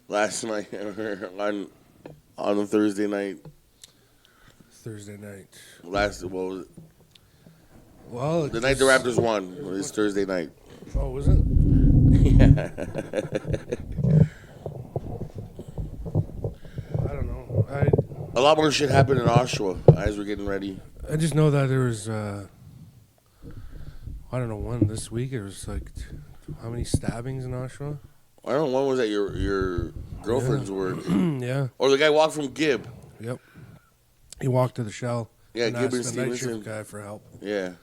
last night on a Thursday night. Thursday night. Last what was it? Well, The night the Raptors won. It was Thursday night. Oh, was it? Yeah. I don't know. A lot more shit happened in Oshawa as we're getting ready. I just know that there was I don't know when this week there was like how many stabbings in Oshawa? I don't know when was that your girlfriend's work. Yeah. Or the guy walked from Gibb. Yep. He walked to the shell. Yeah, and Gibb and asked the night Stevenson. shift guy for help. Yeah.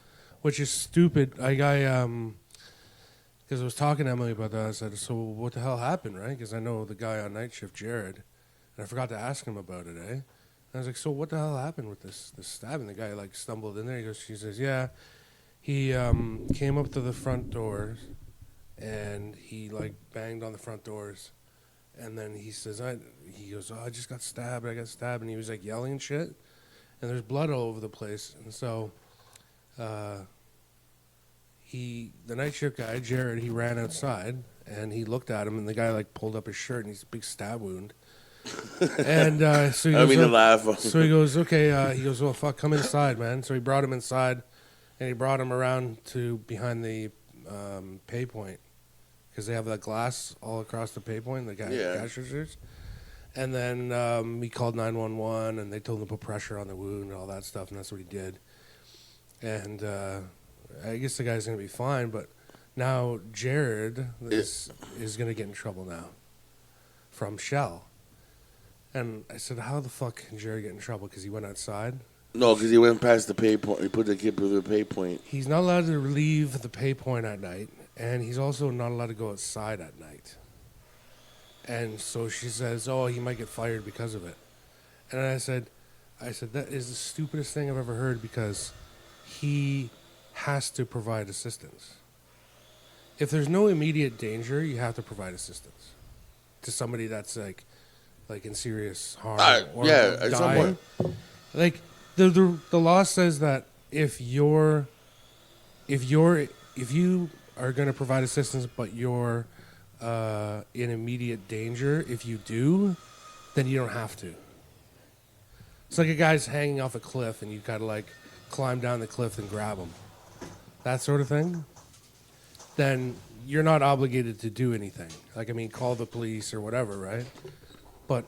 Which is stupid. Because I was talking to Emily about that. I said, so what the hell happened, right? Because I know the guy on night shift, Jared, and I forgot to ask him about it, eh? And I was like, so what the hell happened with this stabbing? The guy, like, stumbled in there. She says, yeah, he came up to the front doors, and he, like, banged on the front doors. And then he says, he goes, I just got stabbed. I got stabbed. And he was, like, yelling and shit. And there's blood all over the place. And so the night shift guy, Jared, he ran outside, and he looked at him, and the guy, like, pulled up his shirt, and he's a big stab wound. And so he goes, I mean to laugh. So he goes, okay. He goes, well, fuck, come inside, man. So he brought him inside, and he brought him around to behind the pay point because they have that glass all across the pay point, the cash registers. And then he called 911, and they told him to put pressure on the wound and all that stuff, and that's what he did. And I guess the guy's going to be fine, but now Jared is going to get in trouble now from Shell. And I said, how the fuck can Jared get in trouble? Because he went outside? No, because he went past the pay point. He put the kid through the pay point. He's not allowed to leave the pay point at night, and he's also not allowed to go outside at night. And so she says, oh, he might get fired because of it. And I said, that is the stupidest thing I've ever heard because he has to provide assistance. If there's no immediate danger, you have to provide assistance to somebody that's like in serious harm or dying. Somewhat. Like the law says that if you are going to provide assistance, but you're in immediate danger, if you do, then you don't have to. It's like a guy's hanging off a cliff and you gotta like climb down the cliff and grab him. That sort of thing. Then you're not obligated to do anything. Like, I mean, call the police or whatever, right? But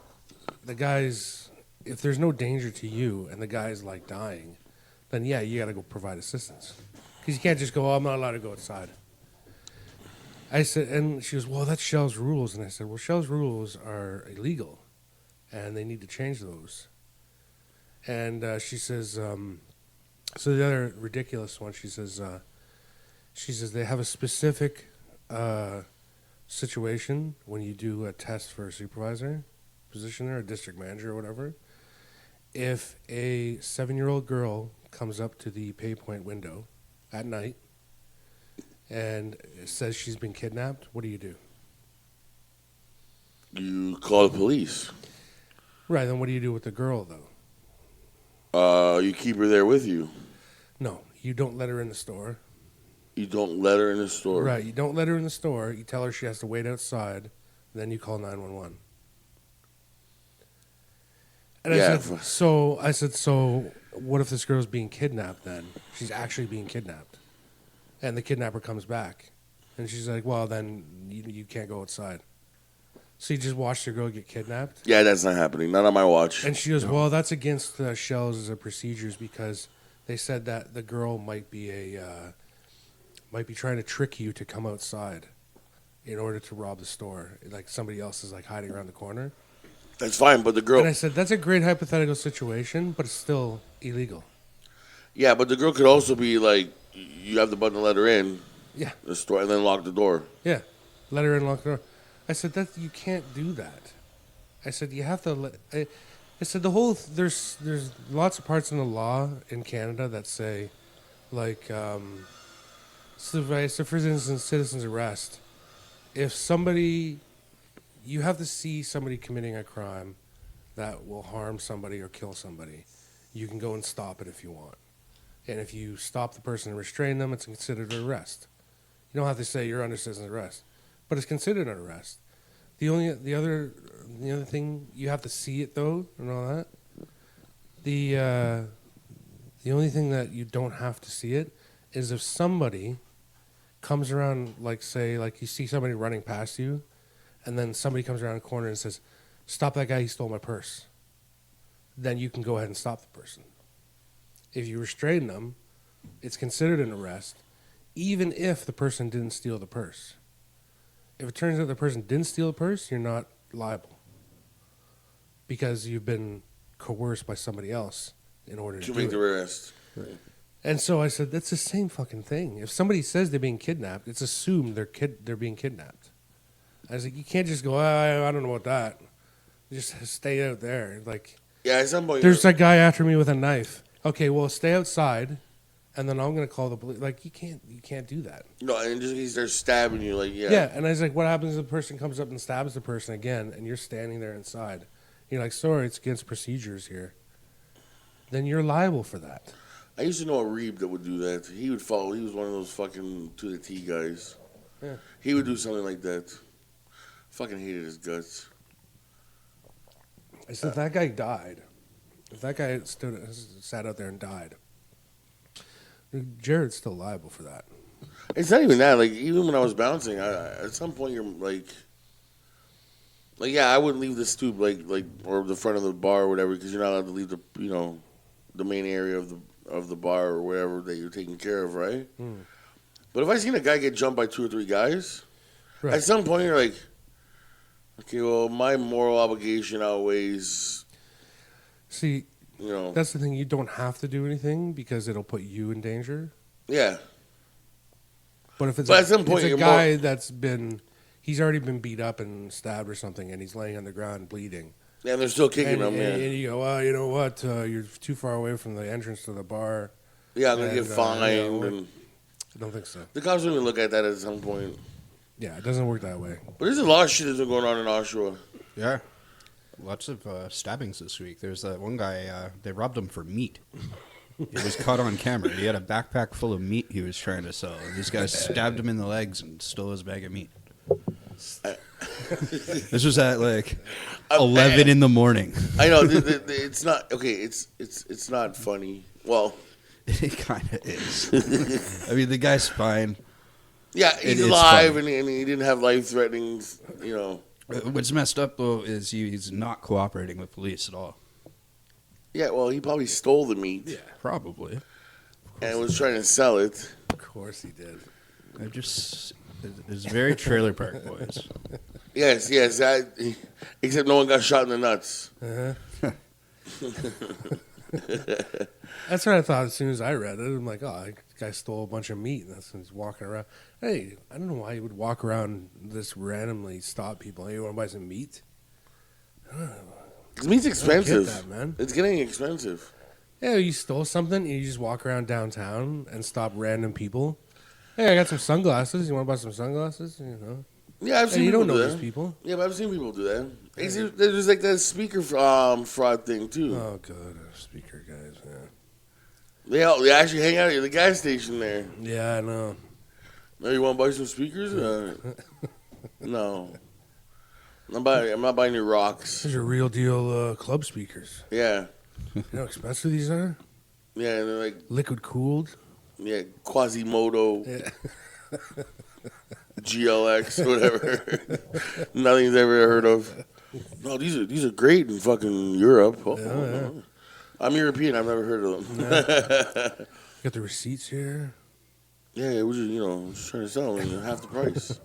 the guy's, if there's no danger to you and the guy's like dying, then yeah, you gotta go provide assistance. Because you can't just go, oh, I'm not allowed to go outside. I said, and she goes, well, that's Shell's rules. And I said, well, Shell's rules are illegal and they need to change those. And she says, so the other ridiculous one, she says they have a specific situation when you do a test for a supervisor position or a district manager or whatever. If a 7-year-old girl comes up to the pay point window at night and says she's been kidnapped, what do? You call the police. Right, then what do you do with the girl, though? You keep her there with you. No, you don't let her in the store. You don't let her in the store. Right, you don't let her in the store. You tell her she has to wait outside. Then you call 911. And I said, so what if this girl's being kidnapped then? She's actually being kidnapped. And the kidnapper comes back. And she's like, well, then you can't go outside. So you just watched your girl get kidnapped? Yeah, that's not happening. Not on my watch. And she goes, well, that's against Shell's procedures because they said that the girl might be trying to trick you to come outside in order to rob the store. Like somebody else is like hiding around the corner. That's fine, but the girl... And I said, that's a great hypothetical situation, but it's still illegal. Yeah, but the girl could also be like, you have the button to let her in. Yeah. The store, and then lock the door. Yeah. Let her in, lock the door. I said, that you can't do that. I said, you have to let... I said, there's lots of parts in the law in Canada that say, like, so for instance, citizen's arrest. If somebody... You have to see somebody committing a crime that will harm somebody or kill somebody. You can go and stop it if you want. And if you stop the person and restrain them, it's considered an arrest. You don't have to say you're under citizen's arrest, but it's considered an arrest. The other the other thing, you have to see it though, and all that. The only thing that you don't have to see it is if somebody comes around, like say, like you see somebody running past you, and then somebody comes around a corner and says, "Stop that guy! He stole my purse." Then you can go ahead and stop the person. If you restrain them, it's considered an arrest, even if the person didn't steal the purse. If it turns out the person didn't steal the purse, you're not liable because you've been coerced by somebody else in order to make do the it. arrest. Right. And so I said, that's the same fucking thing. If somebody says they're being kidnapped, it's assumed they're being kidnapped. I was like, you can't just go, I don't know about that. Just stay out there. Like, Yeah, at some point. there's that guy after me with a knife. Okay, well, stay outside, and then I'm gonna call the police. Like, you can't do that. No, and just in case they're stabbing you, like, yeah. Yeah, and I was like, what happens if the person comes up and stabs the person again, and you're standing there inside? You're like, sorry, it's against procedures here. Then you're liable for that. I used to know a Reeb that would do that. He would follow. He was one of those fucking to the T guys. Yeah. He would do something like that. Fucking hated his guts. I said, if that guy died, if that guy sat out there and died, Jared's still liable for that. It's not even that. Like, even when I was bouncing, at some point you're like, yeah, I wouldn't leave the stoop, like, or the front of the bar or whatever, because you're not allowed to leave the main area of the bar or whatever that you're taking care of, right? But if I seen a guy get jumped by 2 or 3 guys, Right. at some point you're like, okay, well, my moral obligation outweighs. See, You know, that's the thing. You don't have to do anything because it'll put you in danger. yeah. But if it's But at some point it's a you're guy he's already been beat up and stabbed or something, and he's laying on the ground bleeding. Yeah, and they're still kicking And, him, yeah. and you go, well, you know what? You're too far away from the entrance to the bar. Yeah, I'm going to get and, fined. And I don't think so. the cops don't even look at that at some point. Yeah, it doesn't work that way. But there's a lot of shit that's been going on in Oshawa. Yeah. Lots of stabbings this week. There's that one guy, they robbed him for meat. It was caught on camera. He had a backpack full of meat he was trying to sell. And these guys stabbed him in the legs and stole his bag of meat. This was at like 11 in the morning. I know. It's not, okay, it's not funny. Well, It kind of is. I mean, the guy's fine. yeah, he's It's alive funny. and he didn't have life-threatening, What's messed up, though, is he's not cooperating with police at all. Yeah, well, he probably stole the meat Probably. and was trying to sell it. Of course he did. It's very Trailer Park Boys. Yes, except no one got shot in the nuts. That's what I thought as soon as I read it. I'm like, oh, that guy stole a bunch of meat, and that's when he's walking around. Hey, I don't know why he would walk around this randomly, stop people. Hey, you want to buy some meat? Because meat's expensive. that, man. It's getting expensive. Yeah, you stole something, and you just walk around downtown and stop random people. Hey, I got some sunglasses. You want to buy some sunglasses? You know. Yeah, I've seen Hey, you people don't know do those that. people. Yeah, but I've seen people do that. There's like that speaker fraud thing, too. Oh, good. Speaker guys, They actually hang out at the gas station there. yeah. I know. No, you want to buy some speakers? No. I'm not buying your rocks. These are real deal club speakers. Yeah. You know how expensive these are? Yeah, and they're like, Liquid cooled. yeah, Quasimodo, Yeah. GLX, whatever. Nothing's ever heard of. No, these are great in fucking Europe. Yeah. I'm European. I've never heard of them. Got the receipts here. Yeah, it was just trying to sell them half the price.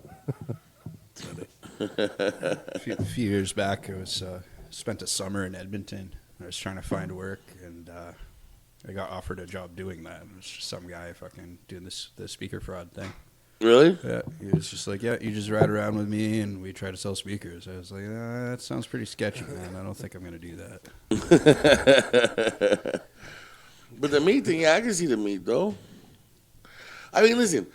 A few years back, I was spent a summer in Edmonton. I was trying to find work, and I got offered a job doing that. It was just some guy fucking doing the speaker fraud thing. Really? Yeah, he was just like, yeah, you just ride around with me, and we try to sell speakers. I was like, that sounds pretty sketchy, man. I don't think I'm going to do that. But the meat thing, yeah, I can see the meat, though. I mean, listen,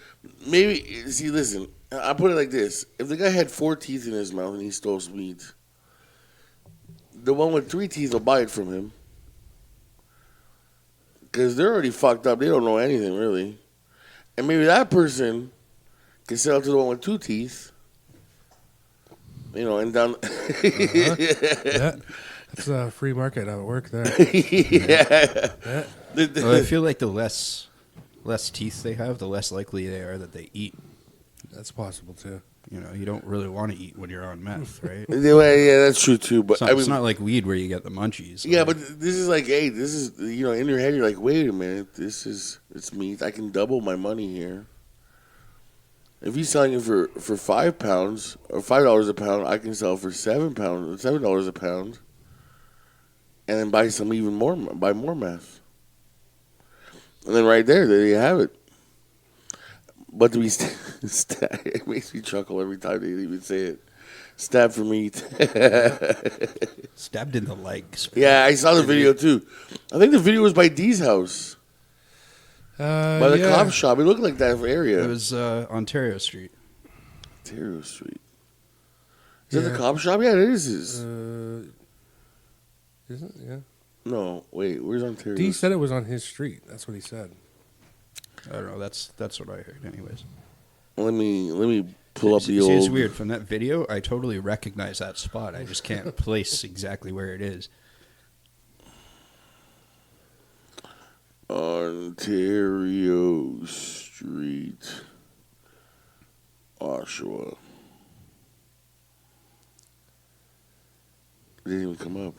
I put it like this. If the guy had 4 teeth in his mouth and he stole some meat, the one with 3 teeth will buy it from him. Because they're already fucked up. They don't know anything, really. And maybe that person can sell to the one with 2 teeth. And down. Yeah, that's a free market at work there. Yeah. Yeah. Well, I feel like the less teeth they have, the less likely they are that they eat. That's possible too. You don't really want to eat when you're on meth, right? Yeah, that's true too. But It's not like weed where you get the munchies. Yeah, but this is like, hey, this is in your head you're like, wait a minute, it's meat. I can double my money here. If he's selling it for £5 or $5 a pound, I can sell it for $7 a pound, and then buy more meth, and then right there you have it. But to be it makes me chuckle every time they even say it. Stabbed for meat. Stabbed in the legs. Yeah, I saw the video too. I think the video was by Dee's house. By the cop shop. It looked like that area. It was Ontario Street. Ontario Street. Is that the cop shop? Yeah, it is. Isn't it? Yeah. No, wait. Where's Ontario? D said it was on his street. That's what he said. I don't know. That's what I heard, anyways. Let me pull up the See, old. it's weird. From that video, I totally recognize that spot. I just can't place exactly where it is. Ontario Street, Oshawa. It didn't even come up.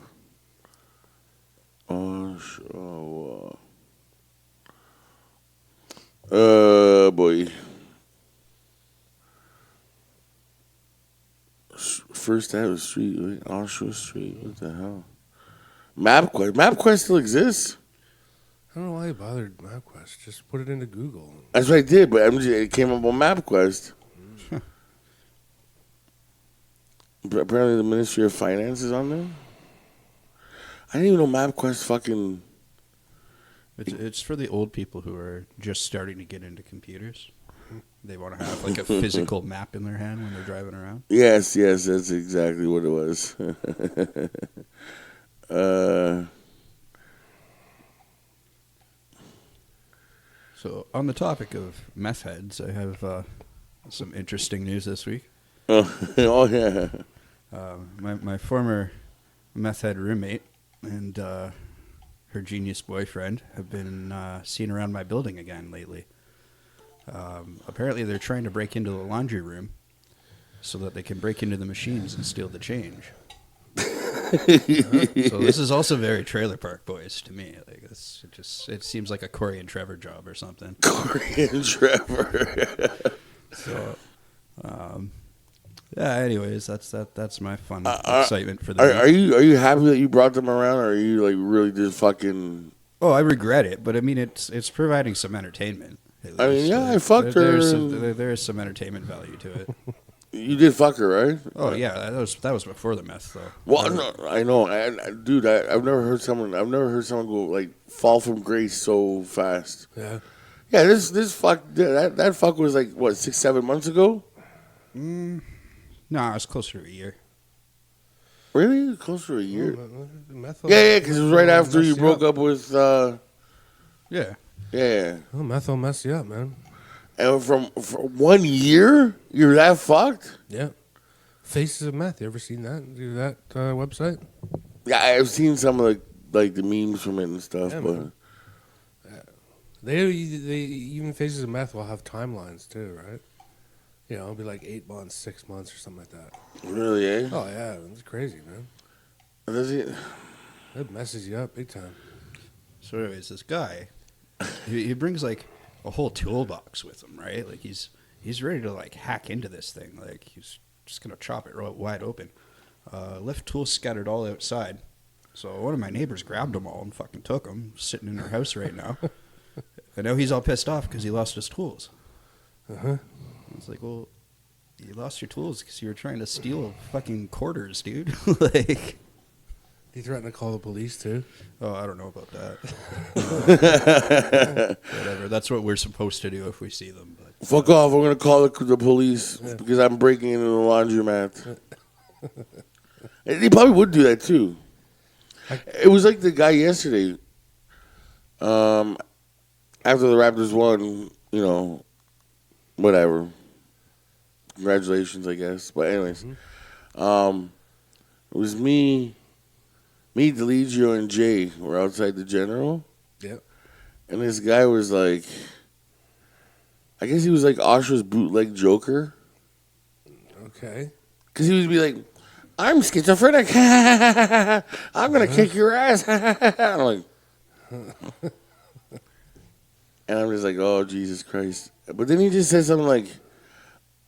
Oshawa. Boy. First Avenue Street, wait, Oshawa Street. What the hell? MapQuest. MapQuest still exists. I don't know why you bothered MapQuest. Just put it into Google. That's what I did, but it came up on MapQuest. Apparently, the Ministry of Finance is on there. I didn't even know MapQuest fucking. It's for the old people who are just starting to get into computers. They want to have like a physical map in their hand when they're driving around. Yes, that's exactly what it was. So, on the topic of meth heads, I have some interesting news this week. Oh yeah. My former meth head roommate and her genius boyfriend have been seen around my building again lately. Apparently, they're trying to break into the laundry room so that they can break into the machines and steal the change. So this is also very Trailer Park Boys to me. Like it seems like a Corey and Trevor job or something. Corey and Trevor. So, yeah. Anyways, that's my fun excitement for the. Are you happy that you brought them around, or are you like really just fucking? Oh, I regret it, but I mean it's providing some entertainment. I mean, yeah, I fucked her. There is some entertainment value to it. You did fuck her, right? Oh yeah, that was before the meth though. Well, no, I know, dude. I've never heard someone go like fall from grace so fast. Yeah. Yeah, this fuck that fuck was like what 6-7 months ago. No, it was closer to a year. Really, closer to a year. Yeah, because it was right after you broke up with. Yeah. Yeah. Oh, meth will mess you up, man. And for 1 year, you're that fucked? Yeah. Faces of Meth. You ever seen that? Do that website? Yeah, I've seen some of the memes from it and stuff, Yeah, but man. They even Faces of Meth will have timelines too, right? You know, it'll be like 8 months, 6 months, or something like that. really, eh? Oh yeah, it's crazy, man. Does it? It messes you up big time. So, anyways, this guy, he brings like a whole toolbox with him, right? Like he's ready to like hack into this thing. Like he's just gonna chop it wide open. Left tools scattered all outside. So one of my neighbors grabbed them all and fucking took them. Sitting in her house right now. And now he's all pissed off because he lost his tools. I was like, well, you lost your tools because you were trying to steal fucking quarters, dude. Like. He threatened to call the police too. Oh, I don't know about that. Whatever. That's what we're supposed to do if we see them. But. Fuck off! I'm gonna call the police because I'm breaking into the laundromat. He probably would do that too. It was like the guy yesterday. After the Raptors won, whatever. Congratulations, I guess. But anyways, It was me, Deligio, and Jay were outside the General. Yep. And this guy was like, I guess he was like Oshawa's bootleg Joker. Okay. Because he would be like, I'm schizophrenic. I'm going to kick your ass. I'm like, and I'm just like, oh, Jesus Christ. But then he just said something like,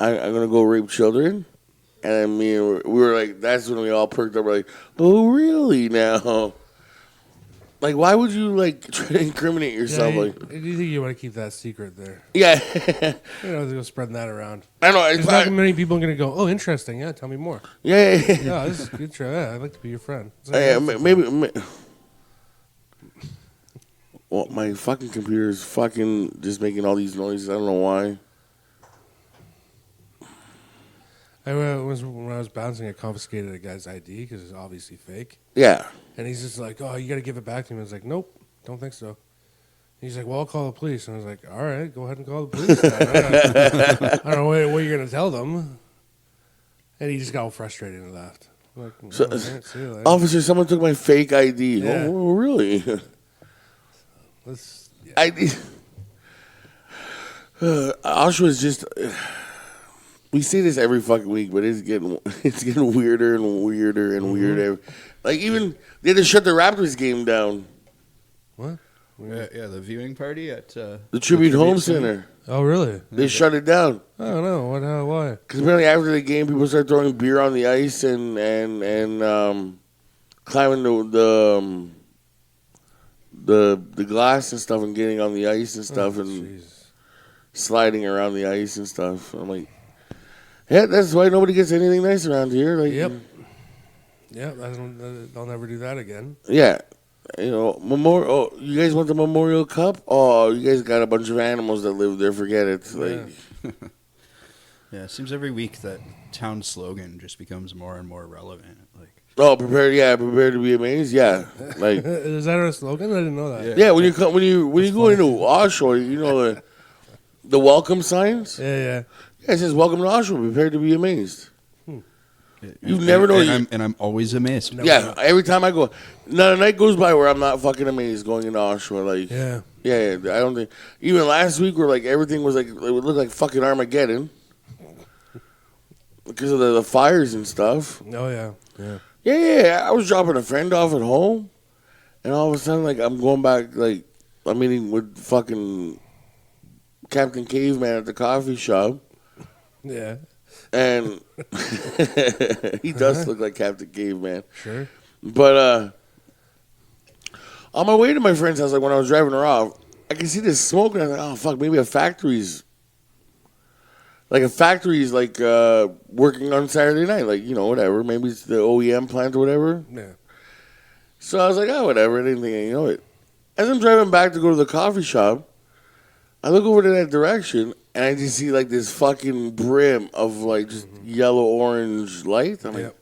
I'm going to go rape children. And then me and we were like, that's when we all perked up. We're like, oh, really now? Like, why would you, like, try to incriminate yourself? Yeah, Like, do you think you want to keep that secret there? yeah. You know, go spreading that around. I know. There's not many people going to go, oh, interesting. Yeah, tell me more. Yeah. Yeah, this is good. Yeah, I'd like to be your friend. It's like, Yeah, that's- maybe. Well, my fucking computer is fucking just making all these noises. I don't know why. When I was bouncing, I confiscated a guy's ID because it's obviously fake. Yeah. And he's just like, oh, you got to give it back to me. I was like, nope, don't think so. He's like, well, I'll call the police. And I was like, all right, go ahead and call the police. I don't know what you're going to tell them. And he just got all frustrated and left. I'm like, So, all right, see you later. officer, someone took my fake ID. Yeah. Oh, really? Yeah. ID. Oshawa's just. We say this every fucking week, but it's getting weirder and weirder and weirder. Like even they had to shut the Raptors game down. What? Yeah, the viewing party at The Tribute Home Center. Oh, really? They shut it down. I don't know. What? How? Why? Because apparently after the game, people started throwing beer on the ice and climbing the glass and stuff and getting on the ice and stuff and Jeez. sliding around the ice and stuff. I'm like, yeah, that's why nobody gets anything nice around here. Like, Yep. Yep. I'll never do that again. Yeah. You know, Memorial. Oh, you guys want the Memorial Cup? Oh, you guys got a bunch of animals that live there. Forget it. Like, Yeah, it seems every week that town slogan just becomes more and more relevant. Like, oh, prepare to be amazed. Yeah, like, Is that our slogan? I didn't know that. yeah. When you come, when you go into Oshawa, you know the welcome signs. Yeah. Yeah, it says "Welcome to Oshawa. Prepare to be amazed." You never know. And I'm always amazed. No. Yeah, every time I go, not a night goes by where I'm not fucking amazed going into Oshawa. Like, yeah. I don't think even last week where like everything was like it would look like fucking Armageddon because of the fires and stuff. Oh, yeah. Yeah. I was dropping a friend off at home, and all of a sudden, like I'm going back, like I'm meeting with fucking Captain Caveman at the coffee shop. Yeah. And he does look like Captain Caveman. Sure. But on my way to my friend's house, like when I was driving her off, I could see this smoke, and I was like, oh, fuck, maybe a factory's working on Saturday night. Like, you know, whatever. Maybe it's the OEM plant or whatever. Yeah. So I was like, oh, whatever. I didn't think I know it. As I'm driving back to go to the coffee shop, I look over to that direction, and I just see, like, this fucking brim of, like, just yellow-orange light. I'm like,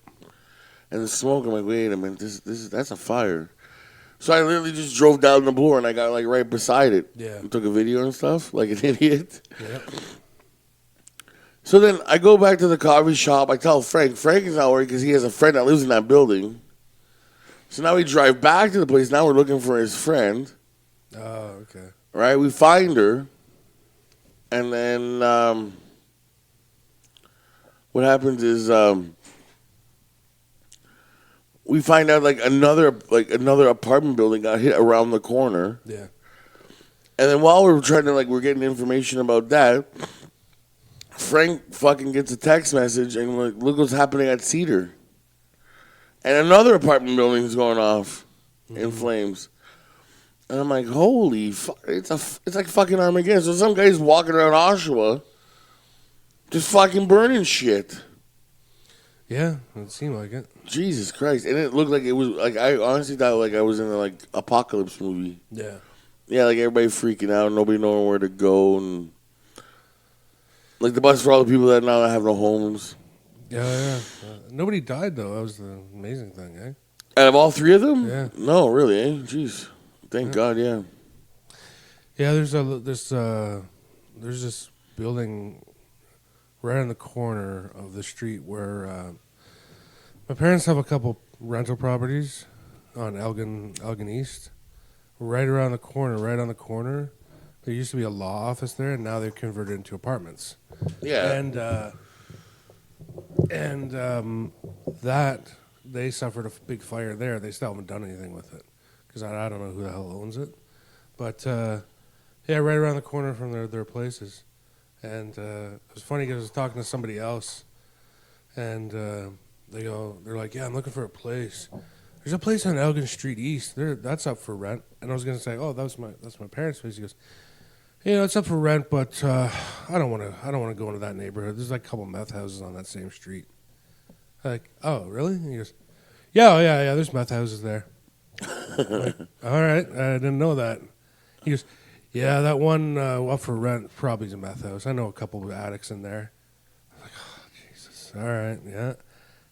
and the smoke, I'm like, wait a minute, that's a fire. So I literally just drove down the blower, and I got, like, right beside it. Yeah. And took a video and stuff, like an idiot. Yep. So then I go back to the coffee shop. I tell Frank. Frank is not worried because he has a friend that lives in that building. So now we drive back to the place. Now we're looking for his friend. Oh, okay. Right? We find her. And then what happens is we find out like another apartment building got hit around the corner. Yeah. And then while we're we're getting information about that, Frank fucking gets a text message and like, look what's happening at Cedar. And another apartment building is going off in flames. And I'm like, holy fuck, it's like fucking Armageddon. So some guy's walking around Oshawa just fucking burning shit. Yeah, it seemed like it. Jesus Christ. And it looked like it was, like, I honestly thought like I was in a, like, apocalypse movie. Yeah. Yeah, like everybody freaking out, nobody knowing where to go, and like the bus for all the people that now have no homes. Yeah. Nobody died, though. That was the amazing thing, eh? Out of all three of them? Yeah. No, really, eh? Jeez. Thank God, yeah. Yeah, there's this building right on the corner of the street where My parents have a couple rental properties on Elgin East, right around the corner. Right on the corner, there used to be a law office there, and now they've converted into apartments. Yeah. And that they suffered a big fire there. They still haven't done anything with it because I don't know who the hell owns it. But yeah, right around the corner from their places. And it was funny because I was talking to somebody else, and they're like, yeah, I'm looking for a place. There's a place on Elgin Street East. That's up for rent. And I was gonna say, oh, that's my parents' place. He goes, yeah, it's up for rent, but I don't want to go into that neighborhood. There's like a couple meth houses on that same street. Like, oh, really? And he goes, yeah. There's meth houses there. I'm like, all right, I didn't know that. He goes, yeah, that one up for rent probably is a meth house. I know a couple of addicts in there. I'm like, oh, Jesus. All right, yeah.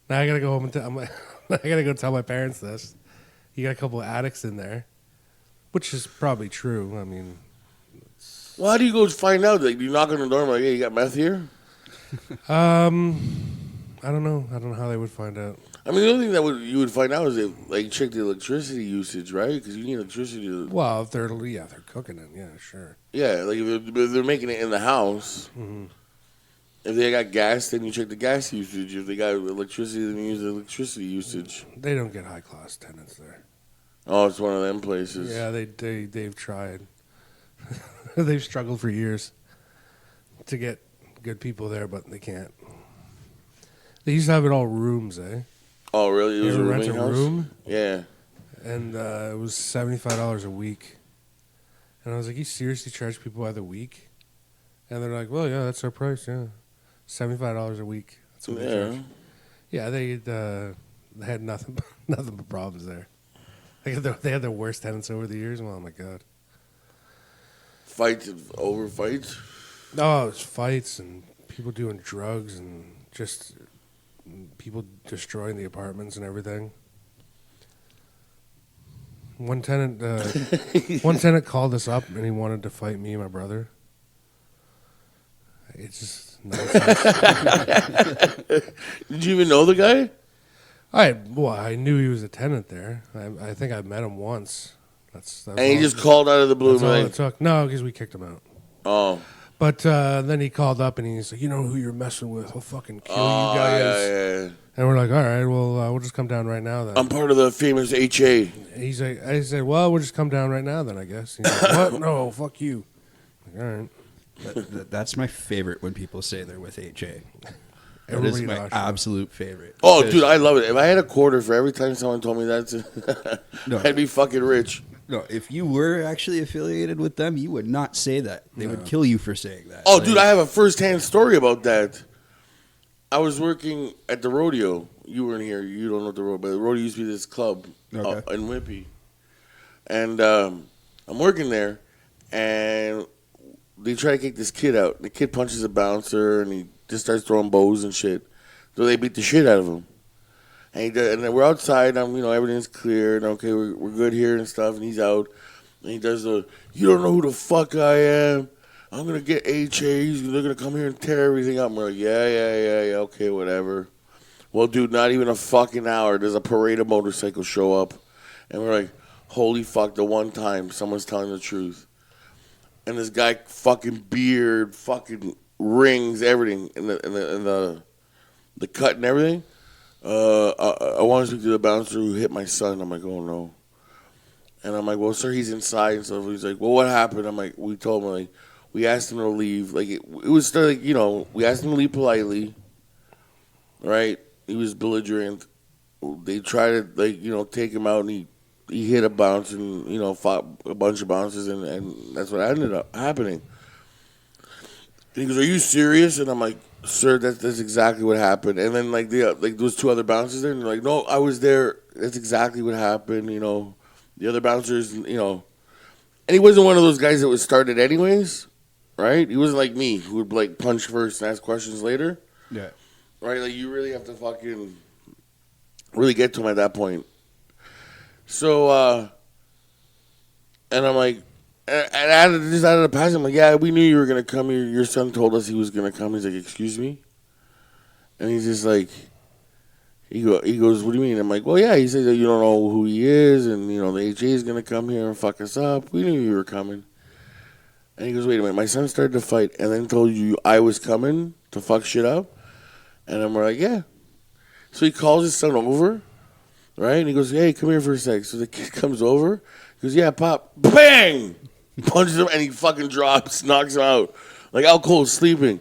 Now I gotta go home and I gotta go tell my parents this. You got a couple of addicts in there, which is probably true. I mean, Well, how do you go find out? Like, do you knock on the door and like, hey, you got meth here? I don't know. I don't know how they would find out. I mean, the only thing that you would find out is if, like, check the electricity usage, right? Because you need electricity to... Well, if they're cooking it, yeah, sure. Yeah, like, if they're making it in the house, if they got gas, then you check the gas usage. If they got electricity, then you use the electricity usage. They don't get high-class tenants there. Oh, it's one of them places. Yeah, they've tried. They've struggled for years to get good people there, but they can't. They used to have it all rooms, eh? Oh, really? It was You a ever rent rooming a house? room? Yeah. And it was $75 a week. And I was like, you seriously charge people by the week? And they're like, well, yeah, that's our price, yeah. $75 a week. That's what they charge. Yeah, they had nothing but problems there. They had the worst tenants over the years. Oh, my God. Fights over fights? Oh, it was fights and people doing drugs and just people destroying the apartments and everything. One tenant called us up and he wanted to fight me and my brother. It's just nonsense. Did you even know the guy? I knew he was a tenant there. I think I met him once. And he just called out of the blue. That's all it took. No, because we kicked him out. Oh. But then he called up and he's like, you know who you're messing with? I'll fucking kill you guys. Yeah. And we're like, all right, well, we'll just come down right now then. I'm part of the famous HA. He's like, I said, well, we'll just come down right now then, I guess. He's like, what? No, fuck you. I'm like, all right. That's my favorite when people say they're with HA. That Everybody is my knows. absolute favorite. Oh, Because- dude, I love it. If I had a quarter for every time someone told me that, No. I'd be fucking rich. No, if you were actually affiliated with them, you would not say that. They would kill you for saying that. Oh, dude, I have a first-hand story about that. I was working at the rodeo. You weren't here. You don't know the rodeo, but the rodeo used to be this club in Whippy. And I'm working there, and they try to kick this kid out. The kid punches a bouncer, and he just starts throwing bows and shit. So they beat the shit out of him. And then we're outside. Everything's clear. And okay, we're good here and stuff. And he's out. And he does you don't know who the fuck I am. I'm gonna get HA. They're gonna come here and tear everything up. And we're like, yeah, okay, whatever. Well, dude, not even a fucking hour. There's a parade of motorcycles show up, and we're like, holy fuck! The one time someone's telling the truth, and this guy fucking beard, fucking rings, everything, and the cut and everything. I want to speak to the bouncer who hit my son. I'm like, oh no. And I'm like, well, sir, he's inside and stuff. He's like, well, what happened? I'm like, we told him, like, we asked him to leave. Like, it was still, like, we asked him to leave politely, right? He was belligerent. They tried to, take him out, and he hit a bounce and, fought a bunch of bounces, and that's what ended up happening. And he goes, are you serious? And I'm like, sir, that's exactly what happened. And then, those two other bouncers there, and they're like, no, I was there. That's exactly what happened, The other bouncers, and he wasn't one of those guys that was started anyways, right? He wasn't like me, who would, punch first and ask questions later. Yeah. Right? Like, you really have to fucking really get to him at that point. So, and I'm like, and out of the past, I'm like, yeah, we knew you were going to come. Your son told us he was going to come. He's like, excuse me? And he's just like, He goes, what do you mean? I'm like, well, yeah. He says that you don't know who he is, and the HA is gonna come here and fuck us up. We knew you were coming. And he goes, wait a minute. My son started to fight, and then told you I was coming to fuck shit up. And I'm like, yeah. So he calls his son over, right? And he goes, hey, come here for a sec. So the kid comes over. He goes, yeah, Pop. Bang! Punches him, and he fucking drops, knocks him out. Like, out cold, sleeping.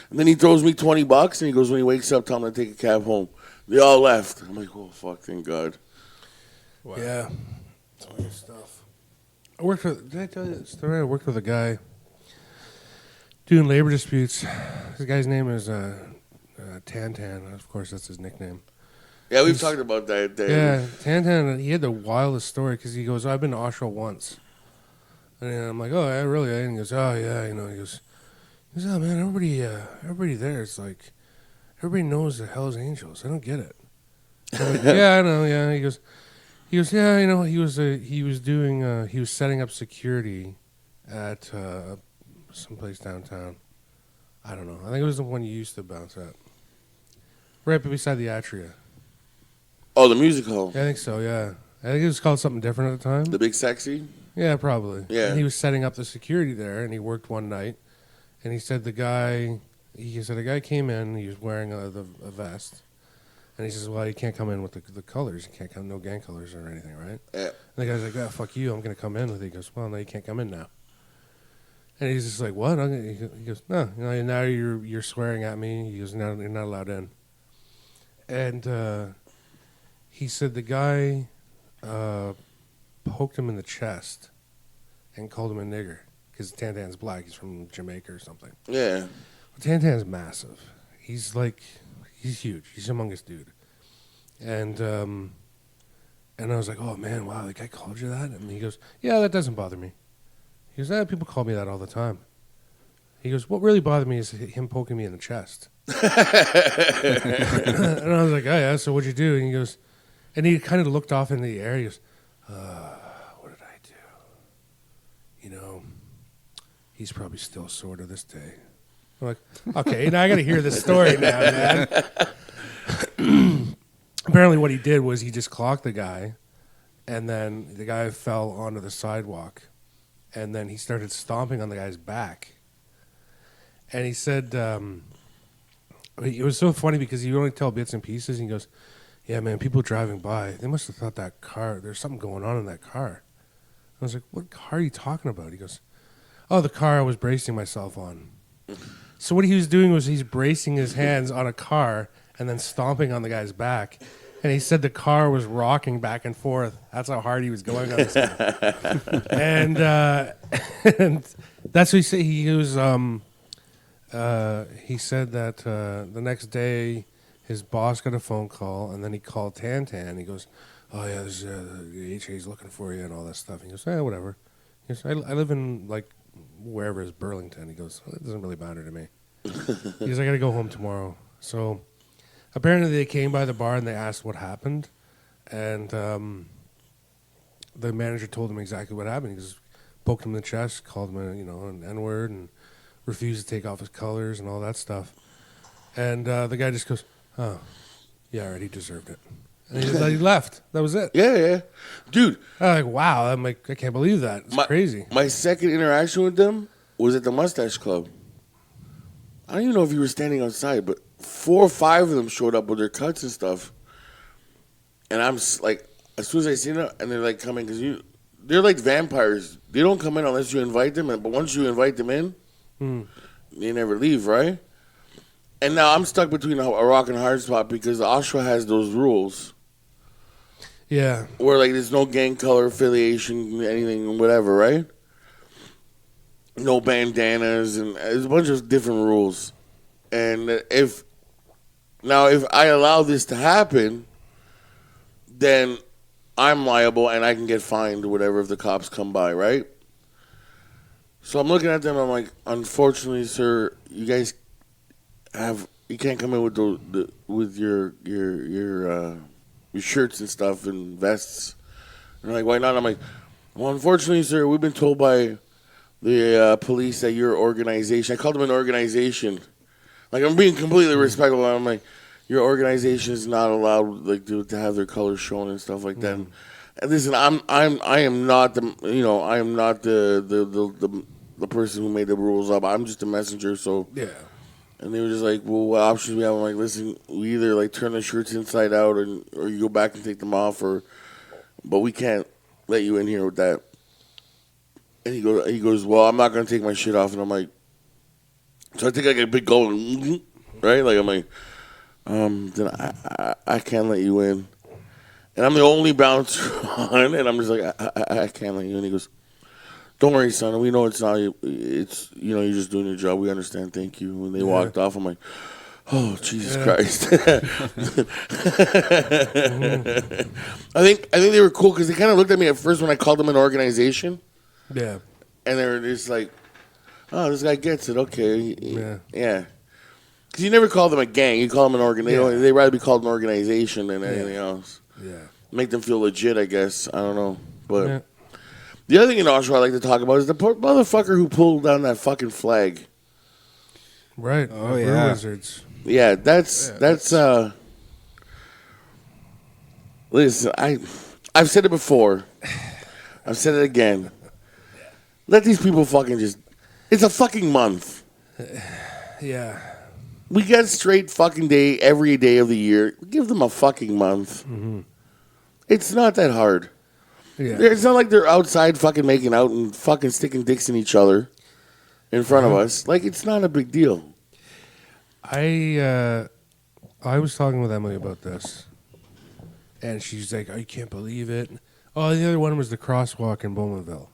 And then he throws me $20, and he goes, when he wakes up, tell him to take a cab home. They all left. I'm like, oh, fuck, thank God. Wow. Yeah. That's all your stuff. Did I tell you that story? I worked with a guy doing labor disputes. This guy's name is Tantan. Of course, that's his nickname. Yeah, we've talked about that. Yeah, Tantan, he had the wildest story because he goes, I've been to Oshawa once. And I'm like, oh, yeah, really? And he goes, oh, yeah, He goes, oh, man, everybody there is like, everybody knows the Hell's Angels. I don't get it. I'm like, yeah, I know, yeah. He goes, yeah, he was setting up security at someplace downtown. I don't know. I think it was the one you used to bounce at. Right beside the Atria. Oh, the music hall. Yeah, I think so, yeah. I think it was called something different at the time. The Big Sexy? Yeah, probably. Yeah. And he was setting up the security there, and he worked one night. And he said a guy came in, he was wearing a vest. And he says, well, you can't come in with the colors. You can't come, no gang colors or anything, right? Yeah. And the guy's like, oh, fuck you, I'm going to come in with it. He goes, well, no, you can't come in now. And he's just like, what? He goes, no, now you're swearing at me. He goes, no, you're not allowed in. And he said the guy poked him in the chest and called him a nigger because Tantan's black. He's from Jamaica or something. Yeah. Well, Tantan's massive. He's huge. He's a humongous dude. And I was like, oh, man, wow, the guy called you that? And he goes, yeah, that doesn't bother me. He goes, people call me that all the time. He goes, what really bothered me is him poking me in the chest. And I was like, oh, yeah, so what'd you do? And he goes, and he kind of looked off into the air. He goes, what did I do? He's probably still sore to this day. I'm like, okay, now I got to hear this story now, man. Apparently what he did was he just clocked the guy, and then the guy fell onto the sidewalk, and then he started stomping on the guy's back. And he said, it was so funny because he would only tell bits and pieces, and he goes, yeah, man, people driving by, they must have thought that car, there's something going on in that car. I was like, what car are you talking about? He goes, oh, the car I was bracing myself on. So what he was doing was he's bracing his hands on a car and then stomping on the guy's back. And he said the car was rocking back and forth. That's how hard he was going on this guy. and that's what he said. He said that the next day his boss got a phone call, and then he called Tantan. He goes, oh, yeah, the HA's looking for you and all that stuff. He goes, whatever. He goes, I live in, like, wherever is Burlington. He goes, it doesn't really matter to me. He goes, I got to go home tomorrow. So apparently they came by the bar and they asked what happened. And the manager told him exactly what happened. He just poked him in the chest, called him an N-word, and refused to take off his colors and all that stuff. And the guy just goes, oh, yeah, all right, he deserved it. And he left. That was it. Yeah. Dude. I'm like, wow. I'm like, I can't believe that. It's crazy. My second interaction with them was at the Mustache Club. I don't even know if you were standing outside, but 4 or 5 of them showed up with their cuts and stuff. And I'm like, as soon as I see them, and they're like coming, because they're like vampires. They don't come in unless you invite them, but once you invite them in, they never leave, right? And now I'm stuck between a rock and a hard spot because Oshawa has those rules. Yeah. Where, like, there's no gang color affiliation, anything, whatever, right? No bandanas, and there's a bunch of different rules. And if I allow this to happen, then I'm liable and I can get fined or whatever if the cops come by, right? So I'm looking at them, I'm like, unfortunately, sir, you guys you can't come in with your shirts and stuff and vests. And they're like, why not? I'm like, well, unfortunately, sir, we've been told by the police that your organization, I called them an organization. Like, I'm being completely respectful. I'm like, your organization is not allowed like to have their colors shown and stuff like that. And listen, I am not the person who made the rules up. I'm just a messenger. So Yeah. and they were just like, well, what options we have? I'm like, listen, we either like turn the shirts inside out or you go back and take them off, but we can't let you in here with that. And he goes, well, I'm not gonna take my shit off, and I'm like, so I take like a big gulp, right? Like I'm like, then I can't let you in, and I'm the only bouncer on, and I'm just like, I can't let you in. He goes, don't worry, son. We know it's not you. It's you're just doing your job. We understand. Thank you. When they walked off, I'm like, oh Jesus Christ. I think they were cool because they kind of looked at me at first when I called them an organization. Yeah. And they were just like, oh, this guy gets it. Okay. Yeah. Because you never call them a gang. You call them an organization. Yeah. They'd rather be called an organization than anything else. Yeah. Make them feel legit, I guess. I don't know. But Yeah. the other thing in Oshawa I like to talk about is the poor motherfucker who pulled down that fucking flag. Right. Oh, Brew yeah. Wizards. Yeah, that's listen, I've said it before. I've said it again. Let these people fucking it's a fucking month. Yeah. We get straight fucking day every day of the year. Give them a fucking month. Mm-hmm. It's not that hard. Yeah. It's not like they're outside fucking making out and fucking sticking dicks in each other in front of us. Like, it's not a big deal. I was talking with Emily about this, and she's like, "I can't believe it." Oh, the other one was the crosswalk in Bowmanville.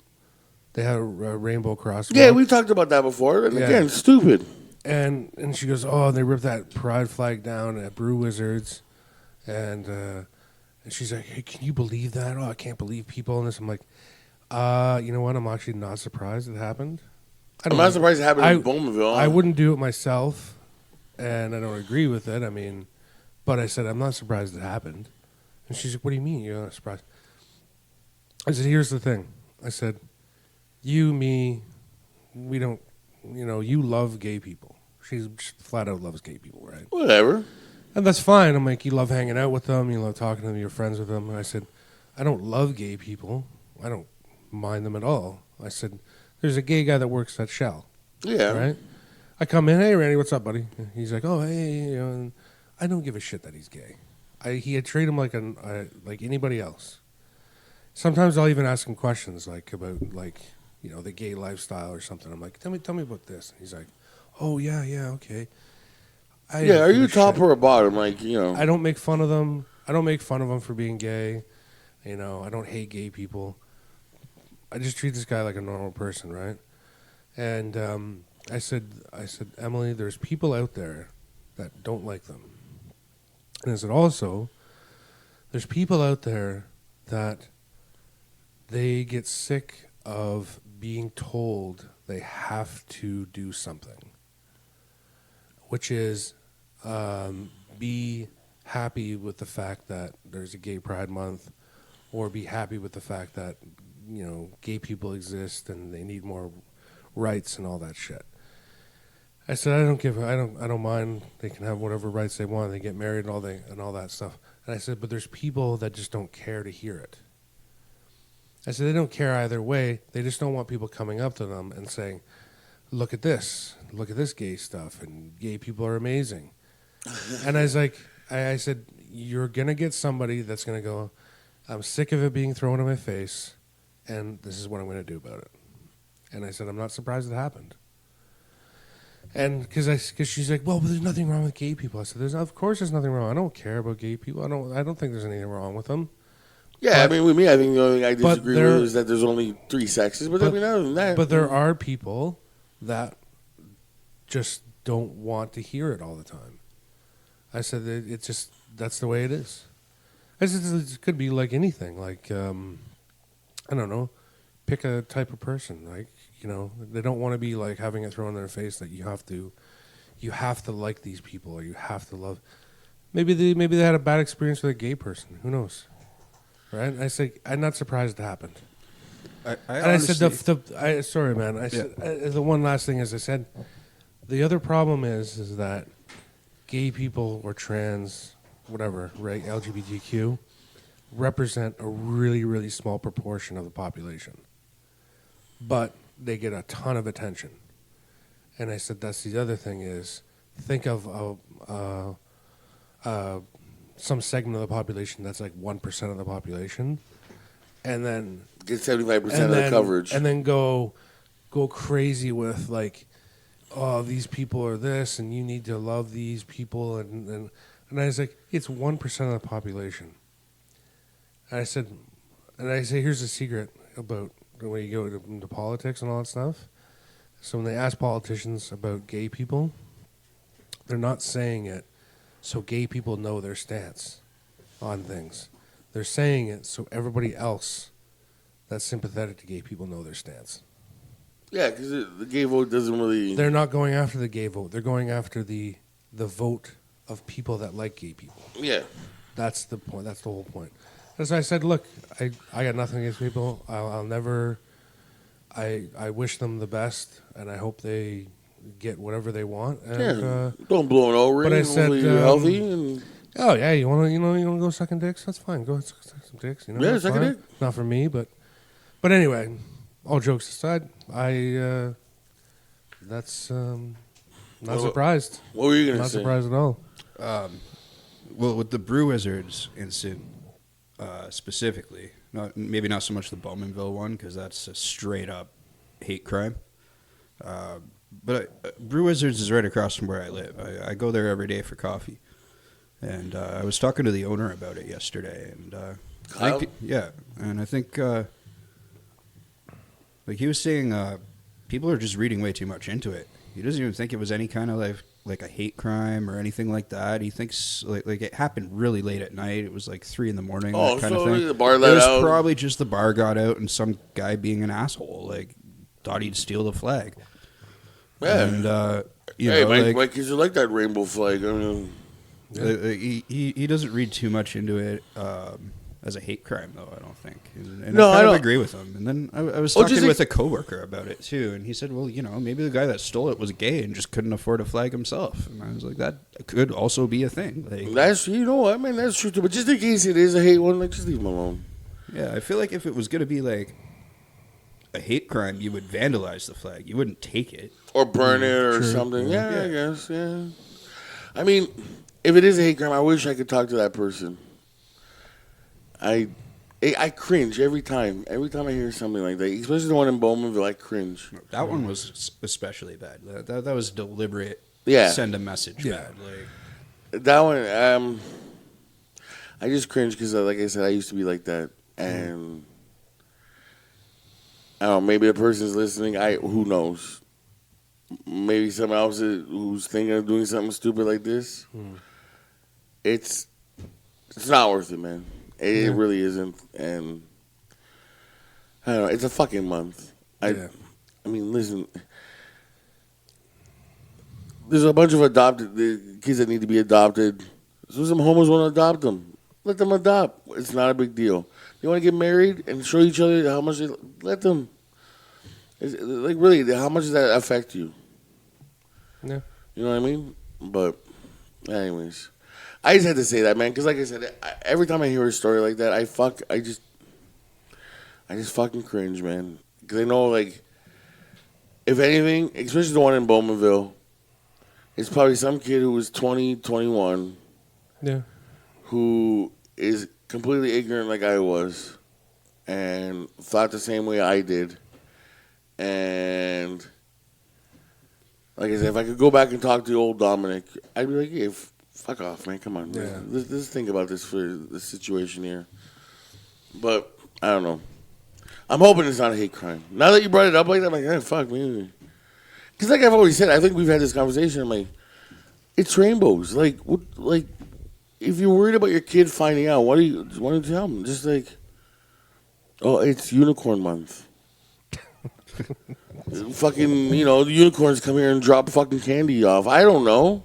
They had a rainbow crosswalk. Yeah, we've talked about that before. And again, stupid. And she goes, "Oh, they ripped that pride flag down at Brew Wizards," and she's like, "Hey, can you believe that? Oh, I can't believe people in this." I'm like, you know what? I'm actually not surprised it happened. I'm not surprised it happened in Bowmanville. I wouldn't do it myself, and I don't agree with it. I mean, but I said I'm not surprised it happened. And she's like, "What do you mean you're not surprised?" I said, "Here's the thing." I said, "You, me, we don't. You love gay people." She flat out loves gay people, right? Whatever. And that's fine. I'm like, you love hanging out with them. You love talking to them. You're friends with them. And I said, I don't love gay people. I don't mind them at all. I said, there's a gay guy that works at Shell. Yeah. Right? I come in, hey, Randy, what's up, buddy? He's like, oh, hey. And I don't give a shit that he's gay. He had treated him like anybody else. Sometimes I'll even ask him questions about the gay lifestyle or something. I'm like, tell me about this. And he's like, oh, yeah, okay. Are you a top or a bottom? I don't make fun of them. I don't make fun of them for being gay. I don't hate gay people. I just treat this guy like a normal person, right? And I said, Emily, there's people out there that don't like them. And I said, also, there's people out there that they get sick of being told they have to do something, which is be happy with the fact that there's a gay pride month, or be happy with the fact that gay people exist and they need more rights and all that shit. I said I don't mind. They can have whatever rights they want. They get married and all that stuff. And I said, but there's people that just don't care to hear it. I said they don't care either way. They just don't want people coming up to them and saying, look at this gay stuff, and gay people are amazing. And I was like, I said, you're going to get somebody that's going to go, I'm sick of it being thrown in my face, and this is what I'm going to do about it. And I said, I'm not surprised it happened. And because she's like, well, but there's nothing wrong with gay people. I said, of course there's nothing wrong. I don't care about gay people. I don't think there's anything wrong with them. Yeah, but, I mean, with me, I think the only thing I disagree with is that there's only 3 sexes. But other than that, but there are people that just don't want to hear it all the time. I said it's just that's the way it is. I said it could be like anything. Like I don't know, pick a type of person. Like they don't want to be like having it thrown in their face that you have to like these people, or you have to love. Maybe they had a bad experience with a gay person. Who knows? Right? I said I'm not surprised it happened. I said sorry, man. I said the one last thing is I said the other problem is that gay people or trans, whatever, right, LGBTQ, represent a really, really small proportion of the population. But they get a ton of attention. And I said, that's the other thing is, think of some segment of the population that's like 1% of the population, and then Get 75% of the coverage. and then go crazy with like, oh, these people are this, and you need to love these people, and I was like, it's 1% of the population. And I said, here's the secret about the way you go into politics and all that stuff. So when they ask politicians about gay people, they're not saying it so gay people know their stance on things. They're saying it so everybody else that's sympathetic to gay people know their stance. Yeah, because the gay vote doesn't really... They're not going after the gay vote. They're going after the vote of people that like gay people. Yeah. That's the point. That's the whole point. As I said, look, I got nothing against people. I'll never... I wish them the best, and I hope they get whatever they want. And, Yeah. Don't blow an O-ring. but I said, Hopefully you're healthy. And... oh yeah, you want to go sucking dicks? That's fine. Go suck some dicks. You know, Yeah, that's suck a fine. dick. Not for me, but anyway, all jokes aside, that's not surprised. What were you going to Not say? surprised at all. Well, with the Brew Wizards incident specifically, maybe not so much the Bowmanville one because that's a straight up hate crime. But Brew Wizards is right across from where I live. I go there every day for coffee, and I was talking to the owner about it yesterday, and Kyle? I think like he was saying, people are just reading way too much into it. He doesn't even think it was any kind of like a hate crime or anything like that. He thinks like it happened really late at night. It was like 3 a.m. Oh, that kind so of thing. the bar It let was out. probably just the bar got out and some guy being an asshole like thought he'd steal the flag. Yeah. And my kids are like that rainbow flag. I mean, he doesn't read too much into it as a hate crime, though. I don't think. And No, I I kind of don't- agree with him. And then I was Oh, just talking like- with a coworker about it too, and he said, "Well, maybe the guy that stole it was gay and just couldn't afford a flag himself." And I was like, "That could also be a thing." Like, that's, you know what, man, that's true too. But just in case it is a hate one, like, just leave them alone. yeah, I feel like if it was going to be like a hate crime, you would vandalize the flag. You wouldn't take it. Or burn it or True. something. Yeah, I guess, yeah. I mean, if it is a hate crime, I wish I could talk to that person. I cringe every time. Every time I hear something like that, especially the one in Bowmanville, I cringe. That one was especially bad. That was deliberate. Yeah. Send a message Yeah. bad. Like, That one, I just cringe because, like I said, I used to be like that. And I don't know, maybe the person's listening. Who knows? Maybe someone else who's thinking of doing something stupid like this. It's not worth it, man. It really isn't. And I don't know. It's a fucking month. Yeah. I mean, listen. There's a bunch of the kids that need to be adopted. So some homos want to adopt them. Let them adopt. It's not a big deal. They want to get married and show each other how much they let them. Like, really, how much does that affect you? Yeah. You know what I mean? But, anyways, I just had to say that, man, because like I said, every time I hear a story like that, I just fucking cringe, man. Because I know, like, if anything, especially the one in Bowmanville, it's probably some kid who was 20, 21, Yeah. who is completely ignorant like I was, and thought the same way I did. And like I said, if I could go back and talk to old Dominic, I'd be like, "Hey, fuck off, man! Come on, Yeah. let's think about this for the situation here." But I don't know. I'm hoping it's not a hate crime. Now that you brought it up like that, I'm like, fuck me. Because like I've always said, I think we've had this conversation. I'm like, it's rainbows. Like, what? Like, if you're worried about your kid finding out, why don't you tell them? Just like, oh, it's unicorn month. Fucking, the unicorns come here and drop fucking candy off. I don't know.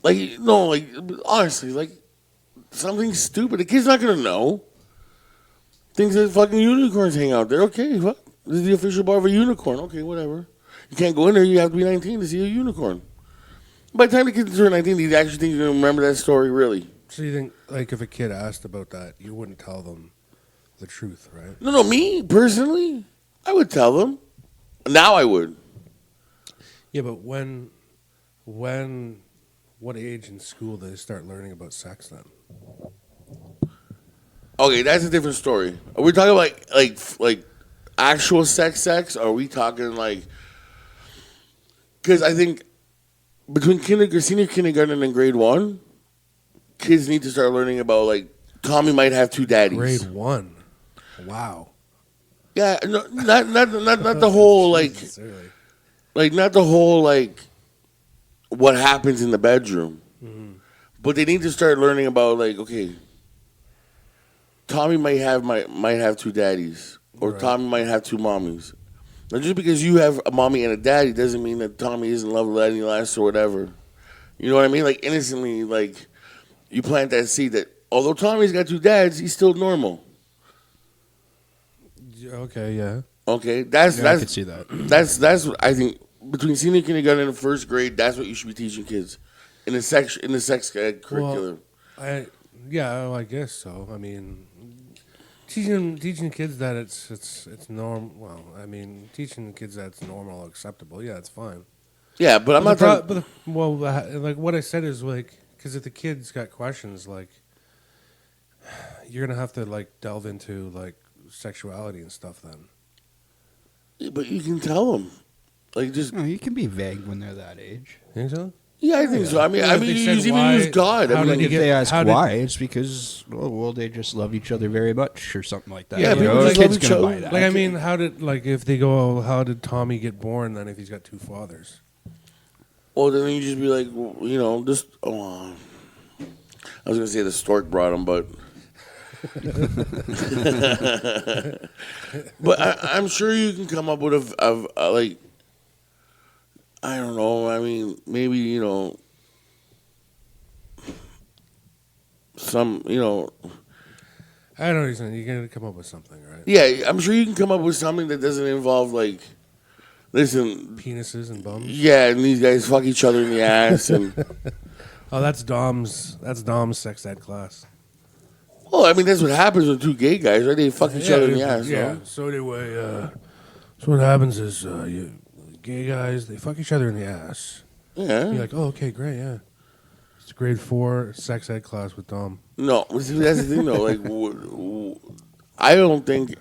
Like, no, like, honestly, like, something stupid. The kid's not going to know. Thinks that fucking unicorns hang out there. Okay, fuck. This is the official bar of a unicorn. Okay, whatever. You can't go in there. You have to be 19 to see a unicorn. By the time the kids turn 19, do you actually think you're going to remember that story, really? So you think, like, if a kid asked about that, you wouldn't tell them the truth, right? No, me, personally, I would tell them. Now I would. Yeah, but what age in school do they start learning about sex then? Okay, that's a different story. Are we talking like actual sex? Or are we talking like... Because I think between senior kindergarten and grade 1, kids need to start learning about, like, Tommy might have 2 daddies. Grade 1. Wow. Yeah, no, not the whole, like... Jesus, really? Like, not the whole, like, what happens in the bedroom. Mm-hmm. But they need to start learning about, like, okay, Tommy might have 2 daddies. Or Right. Tommy might have 2 mommies. Now, just because you have a mommy and a daddy doesn't mean that Tommy isn't in love with any less or whatever. You know what I mean? Like, innocently, like, you plant that seed that, although Tommy's got 2 dads, he's still normal. Okay, yeah. Okay? I could see that. That's what I think between senior kindergarten and first grade, that's what you should be teaching kids in the sex curriculum. I guess so. I mean, teaching kids that it's normal. Well, I mean, teaching kids that it's normal or acceptable. Yeah, it's fine. Yeah, but I'm not talking. Like what I said is like, because if the kid's got questions, like, you're gonna have to like delve into like sexuality and stuff then. But you can tell them, like, just No, you can be vague when they're that age. Think so? yeah, I think so. I mean, Well, if they said you why- use God. how I did mean, he If get- they ask how did- why, it's because they just love each other very much or something like that. Yeah, you people know, a just kid's love each gonna other. buy that. Like, I mean, how did, like, if they go, oh, how did Tommy get born then if he's got 2 fathers? well, then you just be like, well, you know, just. Oh, I was gonna say the stork brought him, but. But I'm sure you can come up with a like. I don't know. I mean, maybe you know. Some, you know. I don't know what you're saying. You're going to come up with something, right? Yeah, I'm sure you can come up with something that doesn't involve, like, listen, Penises and bums. yeah, and these guys fuck each other in the ass, and Oh, that's Dom's sex ed class. well, I mean that's what happens with 2 gay guys, right? They fuck each other in the ass. Yeah. No? So anyway, so what happens is gay guys, they fuck each other in the ass. Yeah. You're like, oh, okay, great, yeah. It's a grade 4 sex ed class with Dom. No, see, that's the thing though. Like, I don't think.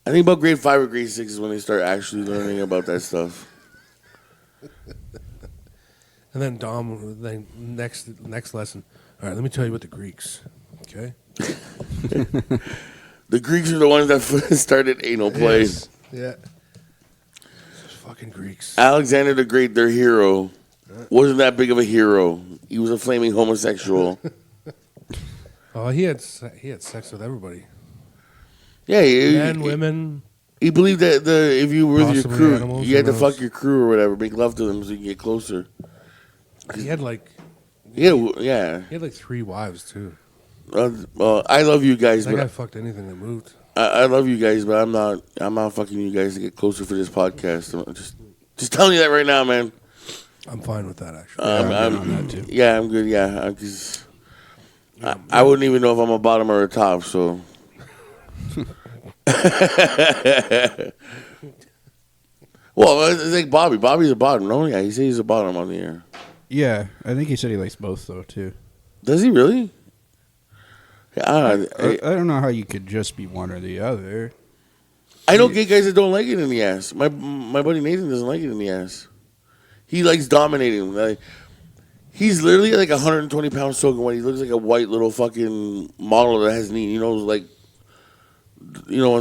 I think about grade 5 or grade 6 is when they start actually learning about that stuff. And then Dom, then next lesson. All right, let me tell you about the Greeks. Okay. The Greeks are the ones that started anal play. Yes. Yeah. Those fucking Greeks. Alexander the Great, their hero, wasn't that big of a hero. He was a flaming homosexual. Oh, he had sex with everybody. Yeah, Men, women. He believed that if you were with your Possibly crew, animals, you had who to knows? fuck your crew or whatever, make love to them so you can get closer. He had like Yeah. 3 wives too. I love you guys, That guy but fucked anything that moved. I love you guys, but I'm not fucking you guys to get closer for this podcast. I'm just telling you that right now, man. I'm fine with that actually. I'm on that too. Yeah, I'm good. Yeah, I wouldn't even know if I'm a bottom or a top. So. Well, it's like Bobby. Bobby's a bottom. No, yeah, he says he's a bottom on the air. Yeah, I think he said he likes both though too. Does he really? Yeah, I don't know how you could just be one or the other. I know gay guys that don't like it in the ass. My buddy Nathan doesn't like it in the ass. He likes dominating. Like, he's literally like 120 pounds soaking wet. He looks like a white little fucking model that has knee. Ones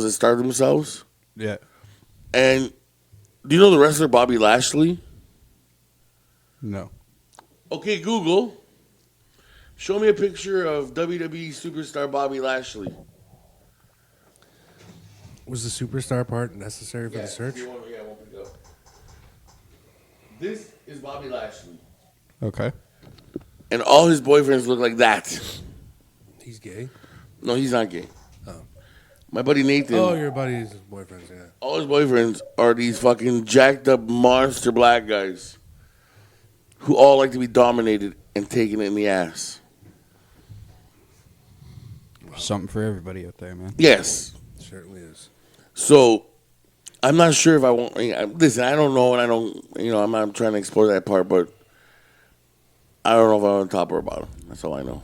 that starve themselves. Yeah. And do you know the wrestler Bobby Lashley? No. Okay, Google. Show me a picture of WWE superstar Bobby Lashley. Was the superstar part necessary for the search? I won't pick it up. This is Bobby Lashley. Okay. And all his boyfriends look like that. He's gay. No, he's not gay. Oh. My buddy Nathan. Oh, your buddy's boyfriends, yeah. All his boyfriends are these fucking jacked up monster black guys who all like to be dominated and taken in the ass. Something for everybody out there, man. Yes. It certainly is. So, I'm not sure if I want. Listen, I don't know, and I don't. I'm not trying to explore that part, but I don't know if I'm on top or bottom. That's all I know.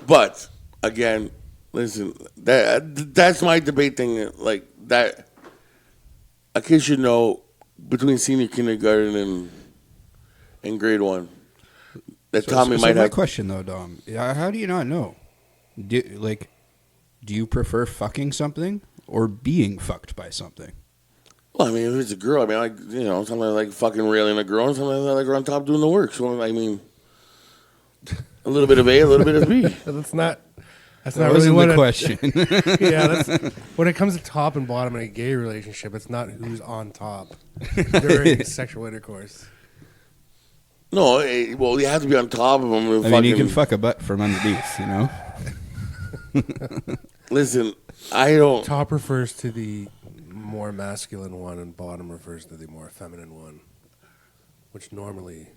But again, listen, that's my debate thing. Like that, a kid should know between senior kindergarten and grade 1 that Tommy might my have. question though, Dom, how do you not know? Do you prefer fucking something or being fucked by something? Well, I mean, if it's a girl, I mean, sometimes I like fucking railing a girl, and sometimes I like her on top doing the work. So I mean, a little bit of A, a little bit of B. That's not That really wasn't what the question. Yeah, that's when it comes to top and bottom in a gay relationship. It's not who's on top during sexual intercourse. No, well, you have to be on top of them. I mean, you can fuck a butt from underneath, you know? Listen, I don't. Top refers to the more masculine one, and bottom refers to the more feminine one, which normally,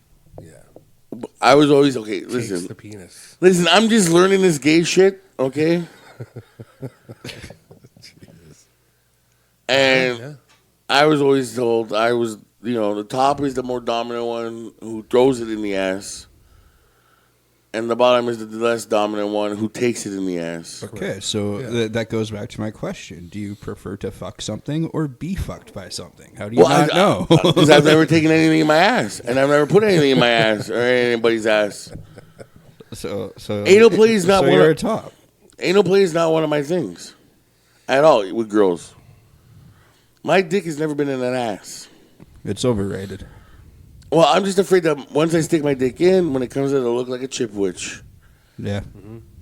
I was always okay. takes Listen, the penis. listen. I'm just learning this gay shit, okay? And Yeah. I was always told the top is the more dominant one who throws it in the ass, and the bottom is the less dominant one who takes it in the ass. Okay, so that goes back to my question. Do you prefer to fuck something or be fucked by something? How do you not know? Because I've never taken anything in my ass, and I've never put anything in my ass or anybody's ass. So Anal play is not so one you're of- a top. Anal play is not one of my things at all with girls. My dick has never been in an ass. It's overrated. Well, I'm just afraid that once I stick my dick in, when it comes out, it'll look like a chip witch. Yeah.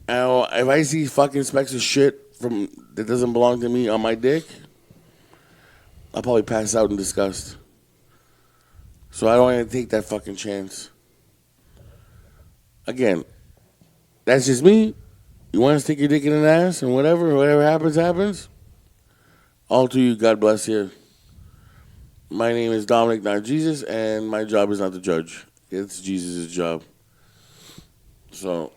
Now, if I see fucking specks of shit that doesn't belong to me on my dick, I'll probably pass out in disgust. So I don't want to take that fucking chance. Again, that's just me. You want to stick your dick in an ass and whatever happens, happens. All to you, God bless you. My name is Dominic, not Jesus, and my job is not to judge. It's Jesus' job. So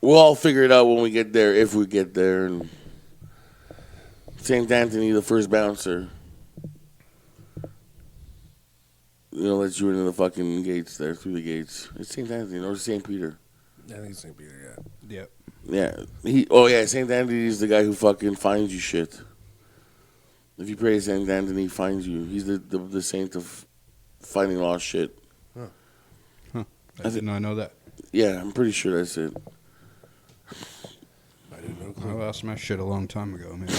we'll all figure it out when we get there, if we get there. And St. Anthony, the first bouncer, lets you into the fucking gates there, through the gates. It's St. Anthony, or St. Peter. I think it's St. Peter, Yep. Yeah. St. Anthony is the guy who fucking finds you shit. If you pray to St. Anthony, he finds you. He's the saint of finding lost shit. I did not know that. Yeah, I'm pretty sure that's it. I didn't know. I lost my shit a long time ago. Maybe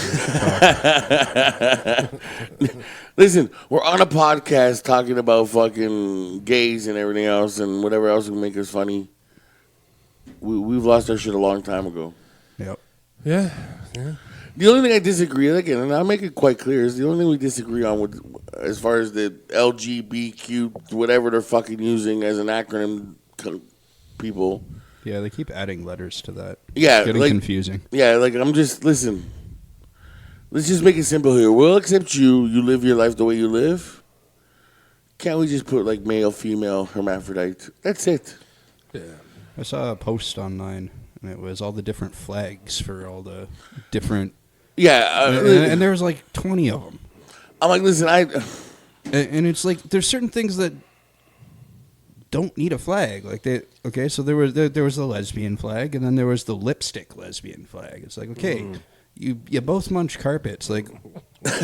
Listen, we're on a podcast talking about fucking gays and everything else and whatever else would make us funny. We've lost our shit a long time ago. Yep. Yeah. The only thing I disagree with, again, and I'll make it quite clear, is the only thing we disagree on with, as far as the LGBTQ, whatever they're fucking using as an acronym, people. Yeah, they keep adding letters to that. Yeah, It's getting confusing. Yeah, listen. Let's just make it simple here. We'll accept you. You live your life the way you live. Can't we just put like male, female, hermaphrodite? That's it. Yeah. I saw a post online, and it was all the different flags for all the different. Yeah, and there was like 20 of them. I'm like, listen, And it's like there's certain things that don't need a flag. Like so there was the lesbian flag, and then there was the lipstick lesbian flag. It's like, okay, you both munch carpets. Like,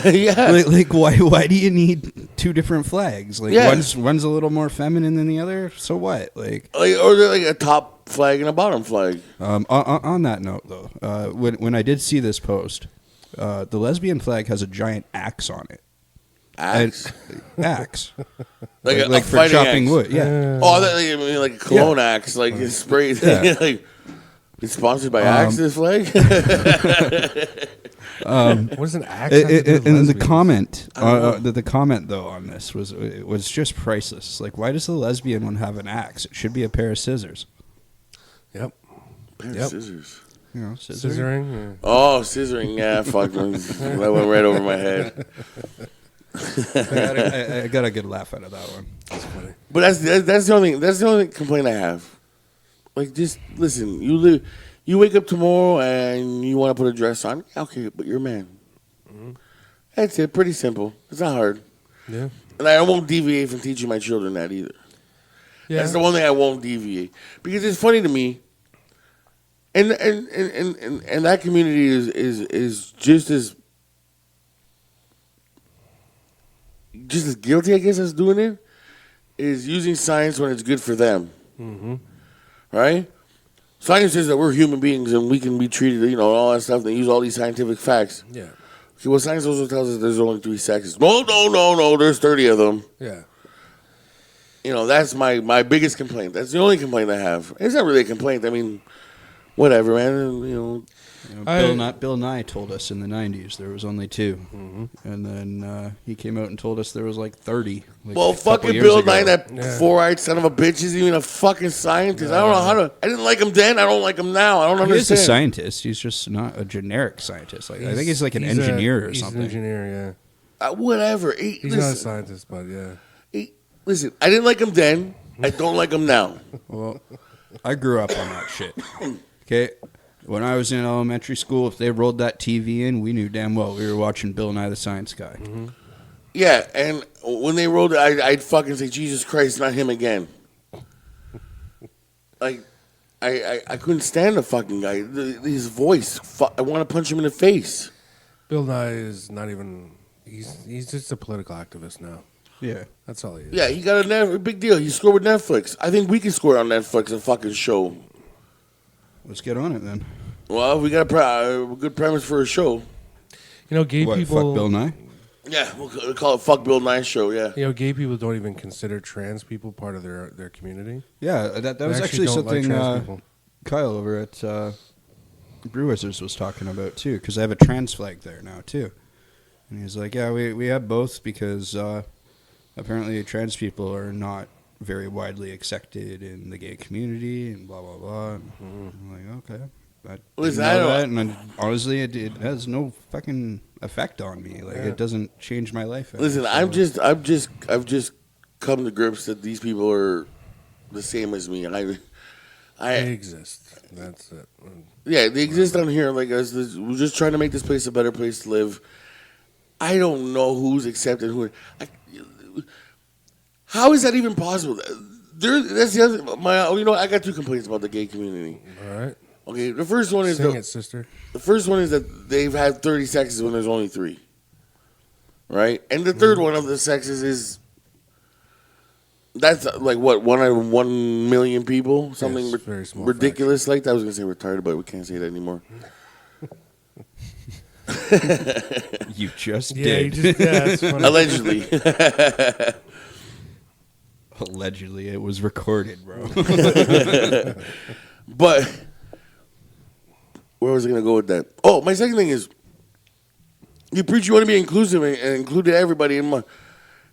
yeah, like why do you need two different flags? Like Yeah. one's a little more feminine than the other. So what? or they're like a top flag and a bottom flag. On that note, though, when I did see this post, the lesbian flag has a giant axe on it. Axe, Axe. like a for fighting chopping axe. wood. Yeah. Oh, I mean like a cologne axe, like it's sprayed. Yeah. Like, it's sponsored by Axe. This flag. What is an axe? And the comment though on this was just priceless. Like, why does the lesbian one have an axe? It should be a pair of scissors. Yep. Pair of scissors. You know, scissoring. Scissoring. Yeah. Oh, scissoring. Yeah, fuck. That went right over my head. I got a good laugh out of that one. That's funny. But that's the only complaint I have. Like, just listen. You wake up tomorrow and you want to put a dress on. Okay, but you're a man. Mm-hmm. That's it. Pretty simple. It's not hard. Yeah. And I won't deviate from teaching my children that either. Yeah. That's the one thing I won't deviate, because it's funny to me. And that community is just as guilty, I guess, as doing it, is using science when it's good for them. Mm-hmm. Right? Science says that we're human beings and we can be treated, and all that stuff. They use all these scientific facts. Yeah. Okay, well, science also tells us there's only 3 sexes. No, there's 30 of them. Yeah. That's my biggest complaint. That's the only complaint I have. It's not really a complaint. I mean, whatever, man. Bill Nye told us in the 90s there was only 2. Mm-hmm. And then he came out and told us there was like 30. Well, fucking Bill Nye, that four-eyed son of a bitch, isn't even a fucking scientist. I don't know how to. I didn't like him then. I don't like him now. I don't understand. He's a scientist. He's just not a generic scientist. Like I think he's like an engineer or something. He's an engineer, yeah. Whatever. He's not a scientist, but yeah. Listen, I didn't like him then. I don't like him now. Well, I grew up on that shit. Okay? When I was in elementary school, if they rolled that TV in, we knew damn well we were watching Bill Nye the Science Guy. Mm-hmm. Yeah, and when they rolled it, I'd fucking say, Jesus Christ, not him again. Like, I couldn't stand the fucking guy. His voice, I want to punch him in the face. Bill Nye is not even. He's just a political activist now. Yeah. That's all he is. Yeah, he got a big deal. He scored with Netflix. I think we can score on Netflix a fucking show. Let's get on it then. Well, we got a good premise for a show. Gay people. Fuck Bill Nye? Yeah, we'll call it Fuck Bill Nye Show, yeah. Gay people don't even consider trans people part of their community. Yeah, that was actually something Kyle over at Brew Wizards was talking about too, because I have a trans flag there now too. And he's like, yeah, we have both because apparently trans people are not very widely accepted in the gay community and blah, blah, blah. And I'm like, okay. I didn't know that, and honestly, it has no fucking effect on me. Like, it doesn't change my life. Listen, I've just come to grips that these people are the same as me. They exist. That's it. Yeah, they exist on here. Like us, we're just trying to make this place a better place to live. I don't know who's accepted who. How is that even possible? That's the other. I got 2 complaints about the gay community. All right. Okay, the first one is Sing it, sister. The first one is that they've had 30 sexes when there's only 3. Right? And the third one of the sexes that's like what, 1 out of 1 million people? Something very small ridiculous like that. I was going to say retarded, but we can't say that anymore. You just did. That's funny. Allegedly. Allegedly, it was recorded, bro. But where was I going to go with that? Oh, my second thing is, you preach you want to be inclusive and include everybody in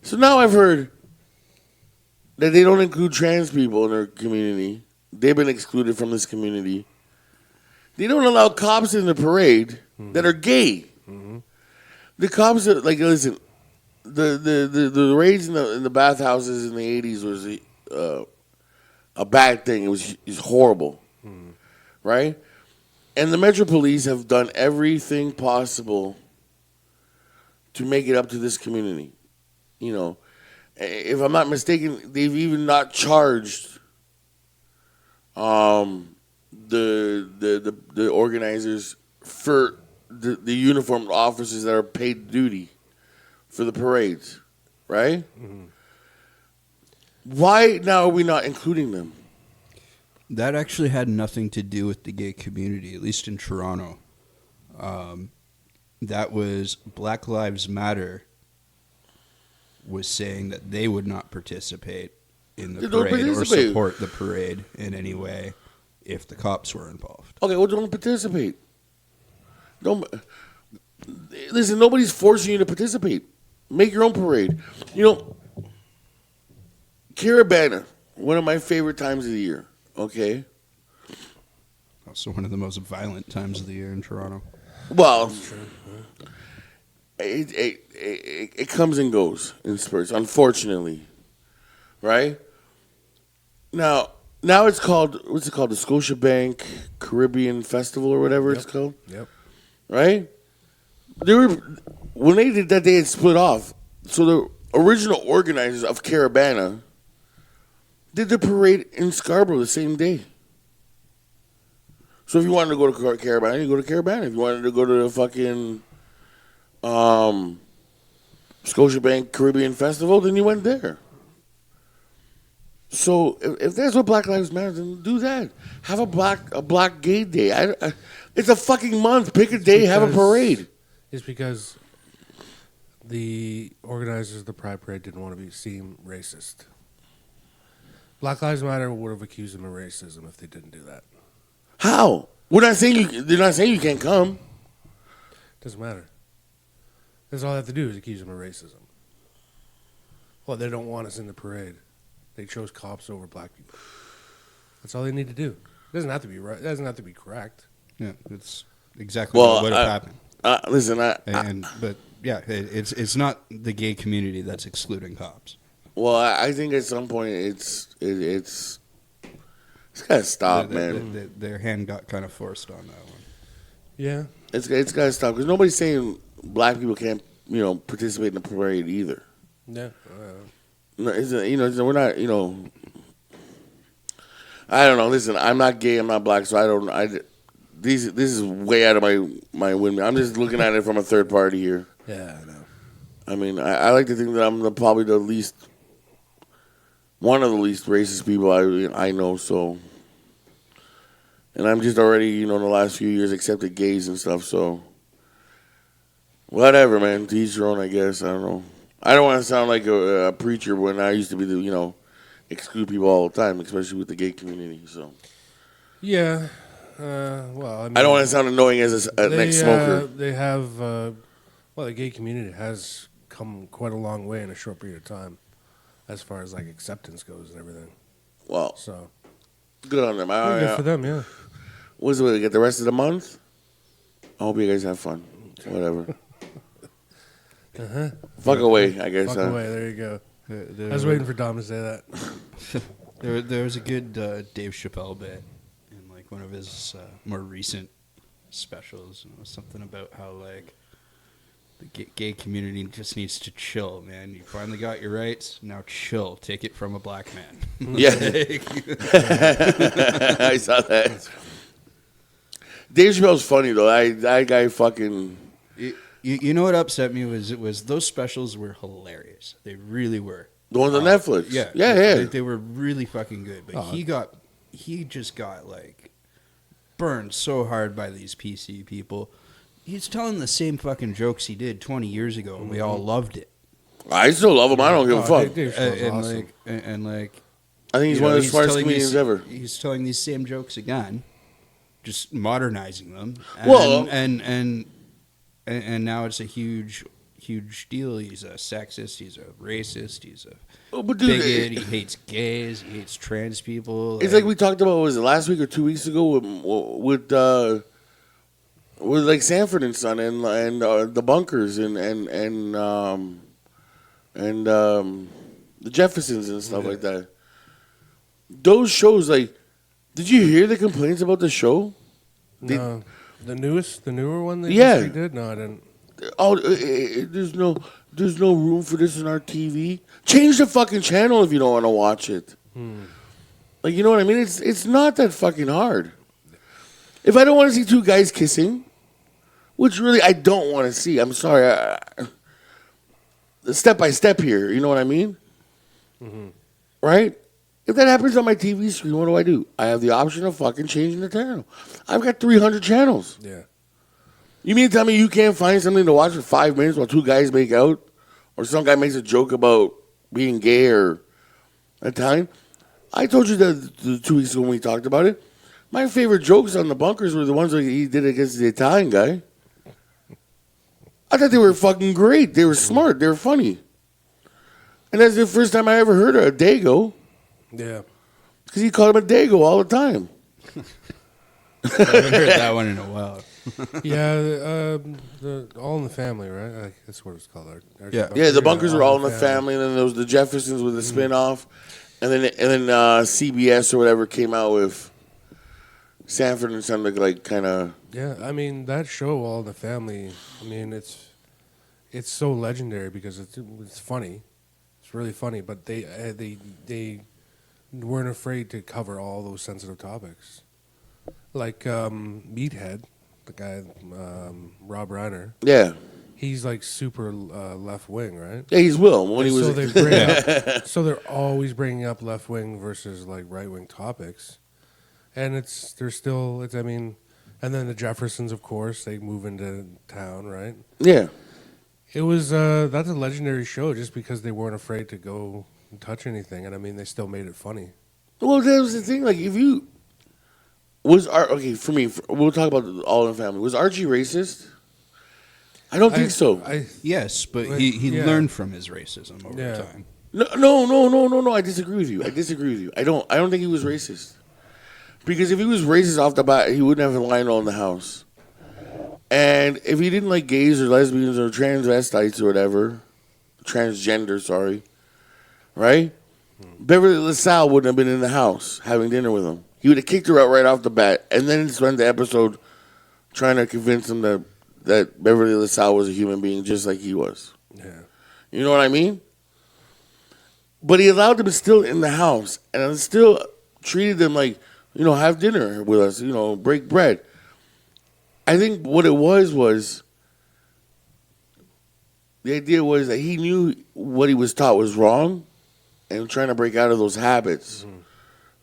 So now I've heard that they don't include trans people in their community. They've been excluded from this community. They don't allow cops in the parade that are gay. Mm-hmm. The cops are like, listen, the raids in the bathhouses in the 80s was a bad thing. It was horrible, right? And the Metro Police have done everything possible to make it up to this community. If I'm not mistaken, they've even not charged the organizers for the uniformed officers that are paid duty for the parades, right? Mm-hmm. Why now are we not including them? That actually had nothing to do with the gay community, at least in Toronto. That was Black Lives Matter was saying that they would not participate in the parade or support the parade in any way if the cops were involved. Okay, well, don't participate. Listen, nobody's forcing you to participate. Make your own parade. Carabana, one of my favorite times of the year, okay? Also, one of the most violent times of the year in Toronto. Well, it comes and goes in spurts, unfortunately. Right? Now it's called, what's it called? The Scotiabank Caribbean Festival or whatever it's called. Yep. Right? When they did that, they had split off. So the original organizers of Caravana did the parade in Scarborough the same day. So if you wanted to go to Caravana, you go to Caravana. If you wanted to go to the fucking Scotiabank Caribbean Festival, then you went there. So if that's what Black Lives Matter, then do that. Have a black gay day. It's a fucking month. Pick a day, have a parade. It's because the organizers of the Pride Parade didn't want to seem racist. Black Lives Matter would have accused them of racism if they didn't do that. How? They're not saying you can't come. Doesn't matter. That's all they have to do is accuse them of racism. Well, they don't want us in the parade. They chose cops over black people. That's all they need to do. It doesn't have to be right. It doesn't have to be correct. Yeah, it's exactly what would have happened. Listen, but yeah, it's not the gay community that's excluding cops. Well, I think at some point it's gotta stop, man. Their hand got kind of forced on that one. Yeah, it's gotta stop because nobody's saying black people can't participate in the parade either. Yeah. No, we're not. I don't know. Listen, I'm not gay. I'm not black, so I don't. This is way out of my windmill. I'm just looking at it from a third party here. Yeah, I know. I mean, I like to think that I'm probably one of the least racist people I know. So, and I'm just already, in the last few years accepted gays and stuff. So, whatever, man. To each your own, I guess. I don't know. I don't want to sound like a preacher when I used to be exclude people all the time, especially with the gay community. So, yeah. Well, I mean, I don't want to sound annoying as an ex-smoker. They have, the gay community has come quite a long way in a short period of time, as far as like acceptance goes and everything. Well, So good on them. good for them, yeah. What's it? Get the rest of the month. I hope you guys have fun. Whatever. Fuck away, I guess. Fuck away. There you go. I was waiting for Dom to say that. There was a good Dave Chappelle bit in like one of his more recent specials. And it was something about how like the gay community just needs to chill, man. You finally got your rights. Now chill. Take it from a black man. Yeah. I saw that. Dave Chappelle's funny though. That guy fucking. You know what upset me was those specials were hilarious. They really were. The ones on Netflix. Yeah. Yeah. They were really fucking good. But he just got like burned so hard by these PC people. He's telling the same fucking jokes he did 20 years ago. We all loved it. I still love him. I don't give a fuck. Dave Chappelle's awesome. I think he's one of the smartest comedians ever. He's telling these same jokes again, just modernizing them. And now it's a huge deal. He's a sexist. He's a racist. He's a bigot. He hates gays. He hates trans people. It's like we talked about. Was it last week or 2 weeks ago with like Sanford and Son and the Bunkers and the Jeffersons and stuff like that. Those shows, like, did you hear the complaints about the show? No. The newer one that Yeah. did? No, I didn't. Oh, there's no room for this in our TV. Change the fucking channel if you don't want to watch it. Like, you know what I mean? It's not that fucking hard. If I don't want to see two guys kissing, which really I don't want to see. I'm sorry. Step by step here. You know what I mean? Mm-hmm. Right? If that happens on my TV screen, what do? I have the option of fucking changing the channel. I've got 300 channels. Yeah. You mean to tell me you can't find something to watch for 5 minutes while two guys make out? Or some guy makes a joke about being gay or Italian? I told you that 2 weeks ago when we talked about it. My favorite jokes on the Bunkers were the ones that he did against the Italian guy. I thought they were fucking great. They were smart. They were funny. And that's the first time I ever heard of a Dago. Yeah. Because he called him a Dago all the time. I haven't heard that one in a while. Yeah, the All in the Family, right? That's what it's called. Yeah. Yeah, the Bunkers were all in the family, and then there was the Jeffersons with the spinoff, and then CBS or whatever came out with Sanford and Son, like kind of. Yeah, I mean that show, All in the Family. I mean it's so legendary because it's funny. It's really funny, but they weren't afraid to cover all those sensitive topics, like Meathead, the guy Rob Reiner. Yeah. He's like super left wing, right? Yeah, he's Will when he was. So they bring up, so they're always bringing up left wing versus like right wing topics, and I mean, and then the Jeffersons, of course, they move into town, right? Yeah. It was that's a legendary show just because they weren't afraid to go and touch anything, and I mean they still made it funny. Well, that was the thing. Like, if you okay for me, we'll talk about All in the Family. Was Archie racist? I don't think so. Yes, but he learned from his racism over time. No. I disagree with you. I don't think he was racist. Because if he was racist off the bat, he wouldn't have Lionel in the house. And if he didn't like gays or lesbians or transvestites or whatever, transgender, sorry, right? Beverly LaSalle wouldn't have been in the house having dinner with him. He would have kicked her out right off the bat, and then spent the episode trying to convince him that Beverly LaSalle was a human being just like he was. Yeah. You know what I mean? But he allowed them still in the house and still treated them like, have dinner with us, break bread. I think what it was the idea was that he knew what he was taught was wrong and trying to break out of those habits,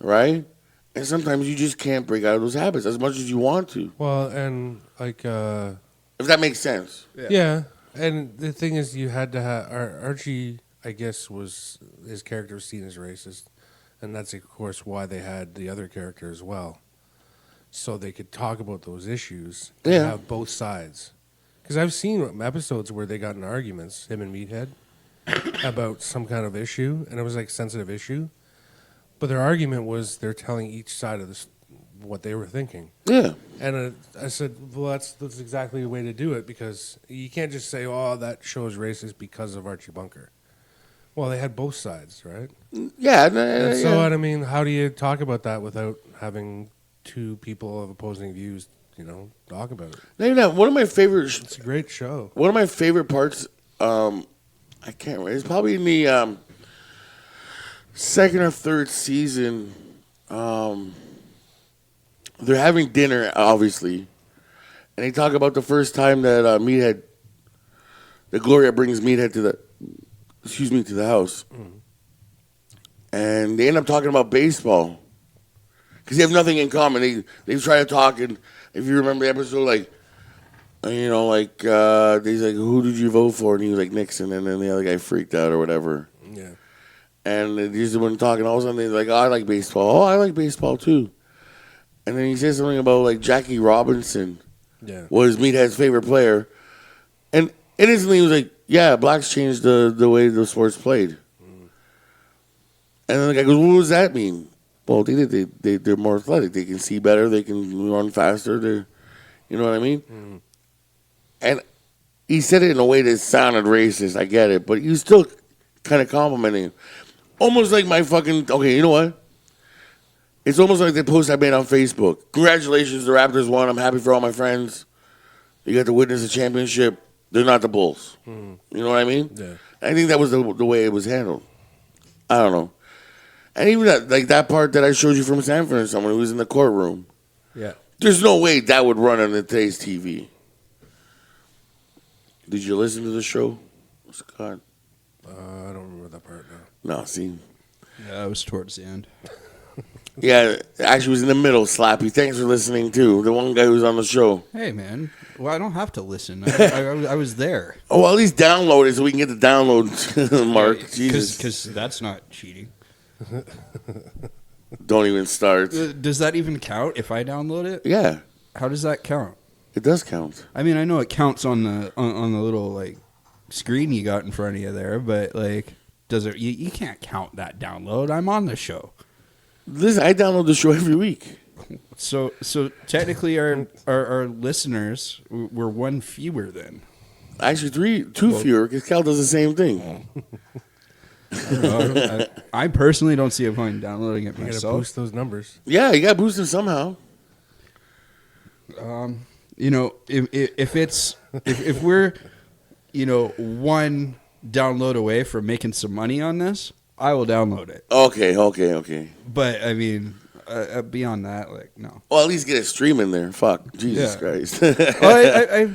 right? And sometimes you just can't break out of those habits as much as you want to. Well, and like if that makes sense. Yeah. And the thing is, you had to have Archie. I guess his character was seen as racist, and that's of course why they had the other character as well, so they could talk about those issues and have both sides. Because I've seen episodes where they got in arguments, him and Meathead, about some kind of issue, and it was like a sensitive issue, but their argument was they're telling each side of this what they were thinking. Yeah. And I said, well, that's exactly the way to do it, because you can't just say, oh, that show is racist because of Archie Bunker. Well, they had both sides, right? Yeah. And so, I mean, how do you talk about that without having two people of opposing views, talk about it? No, one of my favorite... It's a great show. One of my favorite parts, I can't remember, it's probably in the second or third season. They're having dinner, obviously, and they talk about the first time that that Gloria brings Meathead to the house. And they end up talking about baseball because they have nothing in common. They try to talk, and if you remember the episode, he's like, who did you vote for? And he was like, Nixon, and then the other guy freaked out or whatever. Yeah. And they just went talking. All of a sudden, they're like, oh, I like baseball. Oh, I like baseball too. And then he said something about Jackie Robinson was Meathead's favorite player. And instantly he was like, yeah, blacks changed the way the sport's played. And then the guy goes, what does that mean? Well, they're more athletic. They can see better. They can run faster. You know what I mean? And he said it in a way that sounded racist. I get it. But he was still kind of complimenting him. Almost like my fucking... Okay, you know what? It's almost like the post I made on Facebook. Congratulations, the Raptors won. I'm happy for all my friends. You got to witness a championship. They're not the Bulls. You know what I mean? Yeah. I think that was the way it was handled. I don't know. And even that part that I showed you from Sanford and someone who was in the courtroom. Yeah. There's no way that would run on today's TV. Did you listen to the show, Scott? I don't remember that part now. No, see? Yeah, it was towards the end. Yeah, actually was in the middle, Slappy. Thanks for listening, too. The one guy who was on the show. Hey, man. Well, I don't have to listen. I was there. Oh, well, at least download it so we can get the download mark. Jesus. Because that's not cheating. Don't even start. Does that even count if I download it? Yeah. How does that count? It does count. I mean, I know it counts on the little screen you got in front of you there, but does it? You can't count that download. I'm on the show. Listen, I download the show every week. So technically, our listeners were one fewer then. Actually, two fewer, because Cal does the same thing. I personally don't see a point in downloading it You gotta myself. boost those numbers. Yeah, you got boosted somehow. You know, if we're, you know, one download away from making some money on this, I will download it. Okay. But I mean, beyond that, like, no. Well, at least get a stream in there. Fuck, Jesus Yeah. Christ. Well,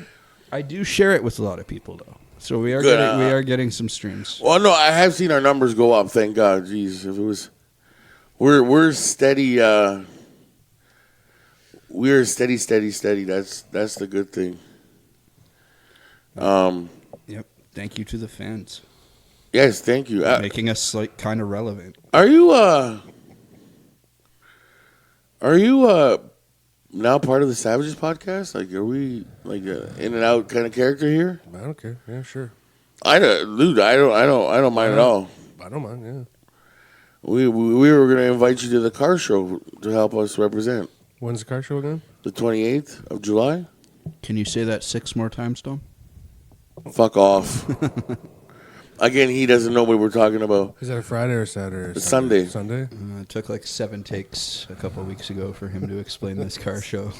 I do share it with a lot of people though, so we are Good, getting some streams. Well, no, I have seen our numbers go up. Thank God. Jeez, if it was, we're steady. We're steady. That's the good thing. Yep. Thank you to the fans, Yes, thank you. making us like kind of relevant. Are you now part of the Savages podcast? Like, are we like in and out kind of character here? I don't care. Yeah, sure. I don't mind at all. I don't mind. Yeah. We were gonna invite you to the car show to help us represent When's the car show again? the 28th of July. Can you say that 6 more times, Dom? Fuck off. Again, he doesn't know what we're talking about. Is that a Friday or Saturday? Or It's Sunday. Sunday. It took like 7 takes a couple of weeks ago for him to explain this car show.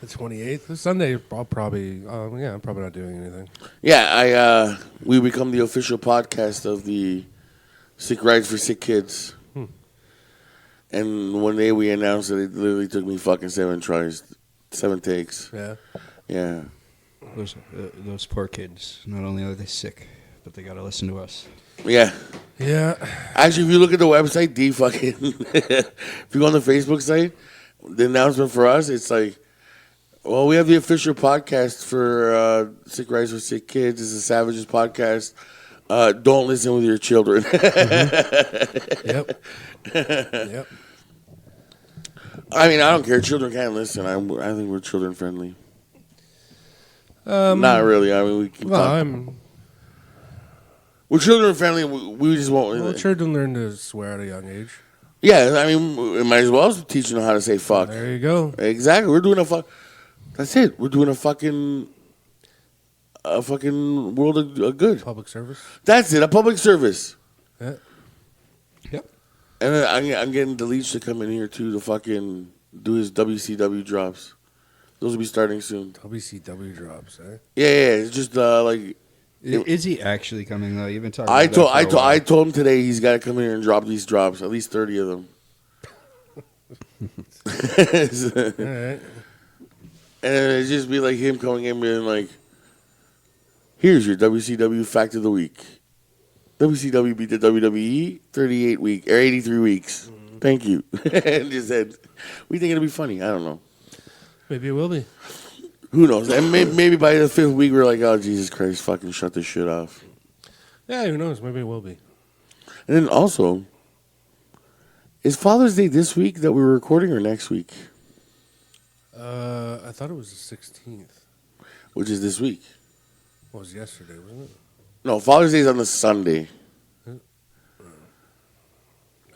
The 28th. Sunday. I'll probably. I'm probably not doing anything. Yeah, we become the official podcast of the Sick Rides for Sick Kids. And one day we announced that it literally took me fucking 7 tries, 7 takes. Yeah. Yeah. Those poor kids. Not only are they sick, but they got to listen to us. Yeah. Yeah. Actually, if you look at the website, if you go on the Facebook site, the announcement for us, it's like, well, we have the official podcast for Sick Rides for Sick Kids. It's a Savages podcast. Don't listen with your children. Yep. Yep. I mean, I don't care. Children can't listen. I think we're children friendly. Not really. I mean, we keep talking. We're children friendly. We just won't. Well, children learn to swear at a young age. Yeah, I mean, we might as well teach them how to say fuck. There you go. Exactly. We're doing a fuck. That's it. We're doing a fucking world of good. Public service. That's it. A public service. Yeah. Yep. And then I'm getting Delich to come in here too to fucking do his WCW drops. Those will be starting soon. WCW drops, eh? Yeah. It's just like. Is he actually coming though? You've been talking. I told him today he's got to come in here and drop these drops, at least 30 of them. All right. And it'd just be like him coming in being like, here's your WCW fact of the week. WCW beat the WWE 83 weeks. Thank you. And just said, we think it'll be funny. I don't know. Maybe it will be. Who knows? And maybe by the 5th week, we're like, oh, Jesus Christ, fucking shut this shit off. Yeah, who knows? Maybe it will be. And then also, is Father's Day this week that we're recording or next week? I thought it was the 16th. Which is this week. What was yesterday, wasn't it? No, Father's Day is on the Sunday.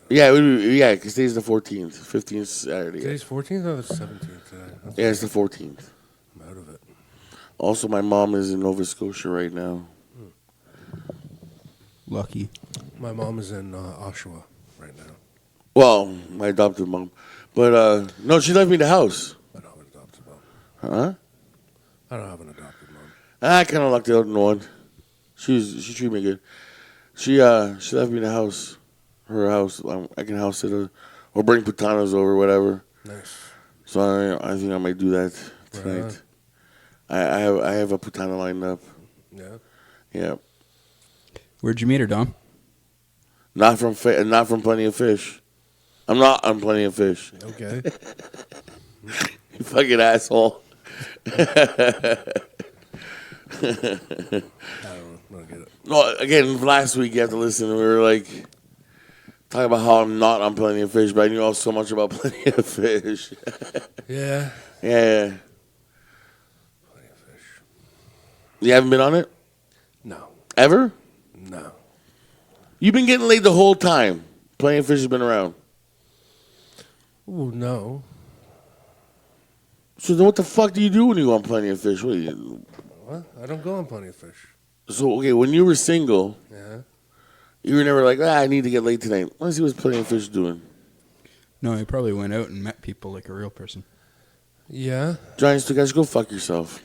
Yeah, because today's the 14th. 15th Saturday. Today's 14th or the 17th today? Yeah, it's the 14th. I'm out of it. Also, my mom is in Nova Scotia right now. Lucky. My mom is in Oshawa right now. Well, my adopted mom. But, no, she left me the house. I don't have an adopted mom. Huh? I don't have an adopted mom. I kind of lucked out in one. She treated me good. She left me the house. Her house. I can house sit or bring putanas over, whatever. Nice. So I think I might do that tonight. I have a putana lined up. Yeah. Yeah. Where'd you meet her, Dom? Not from Plenty of Fish. I'm not on Plenty of Fish. Okay. You fucking asshole. I don't get it. No, again, last week you have to listen. We were like talking about how I'm not on Plenty of Fish, but I knew all so much about Plenty of Fish. Yeah. Yeah. Plenty of fish. You haven't been on it? No. Ever? No. You've been getting laid the whole time. Plenty of Fish has been around. Ooh, no. So then what the fuck do you do when you go on Plenty of Fish? What do you... What? I don't go on Plenty of Fish. So, okay, when you were single, Yeah. you were never like, I need to get laid tonight. Let's see what Plenty of Fish doing. No, he probably went out and met people like a real person. Yeah. Johnny, so guys, go fuck yourself.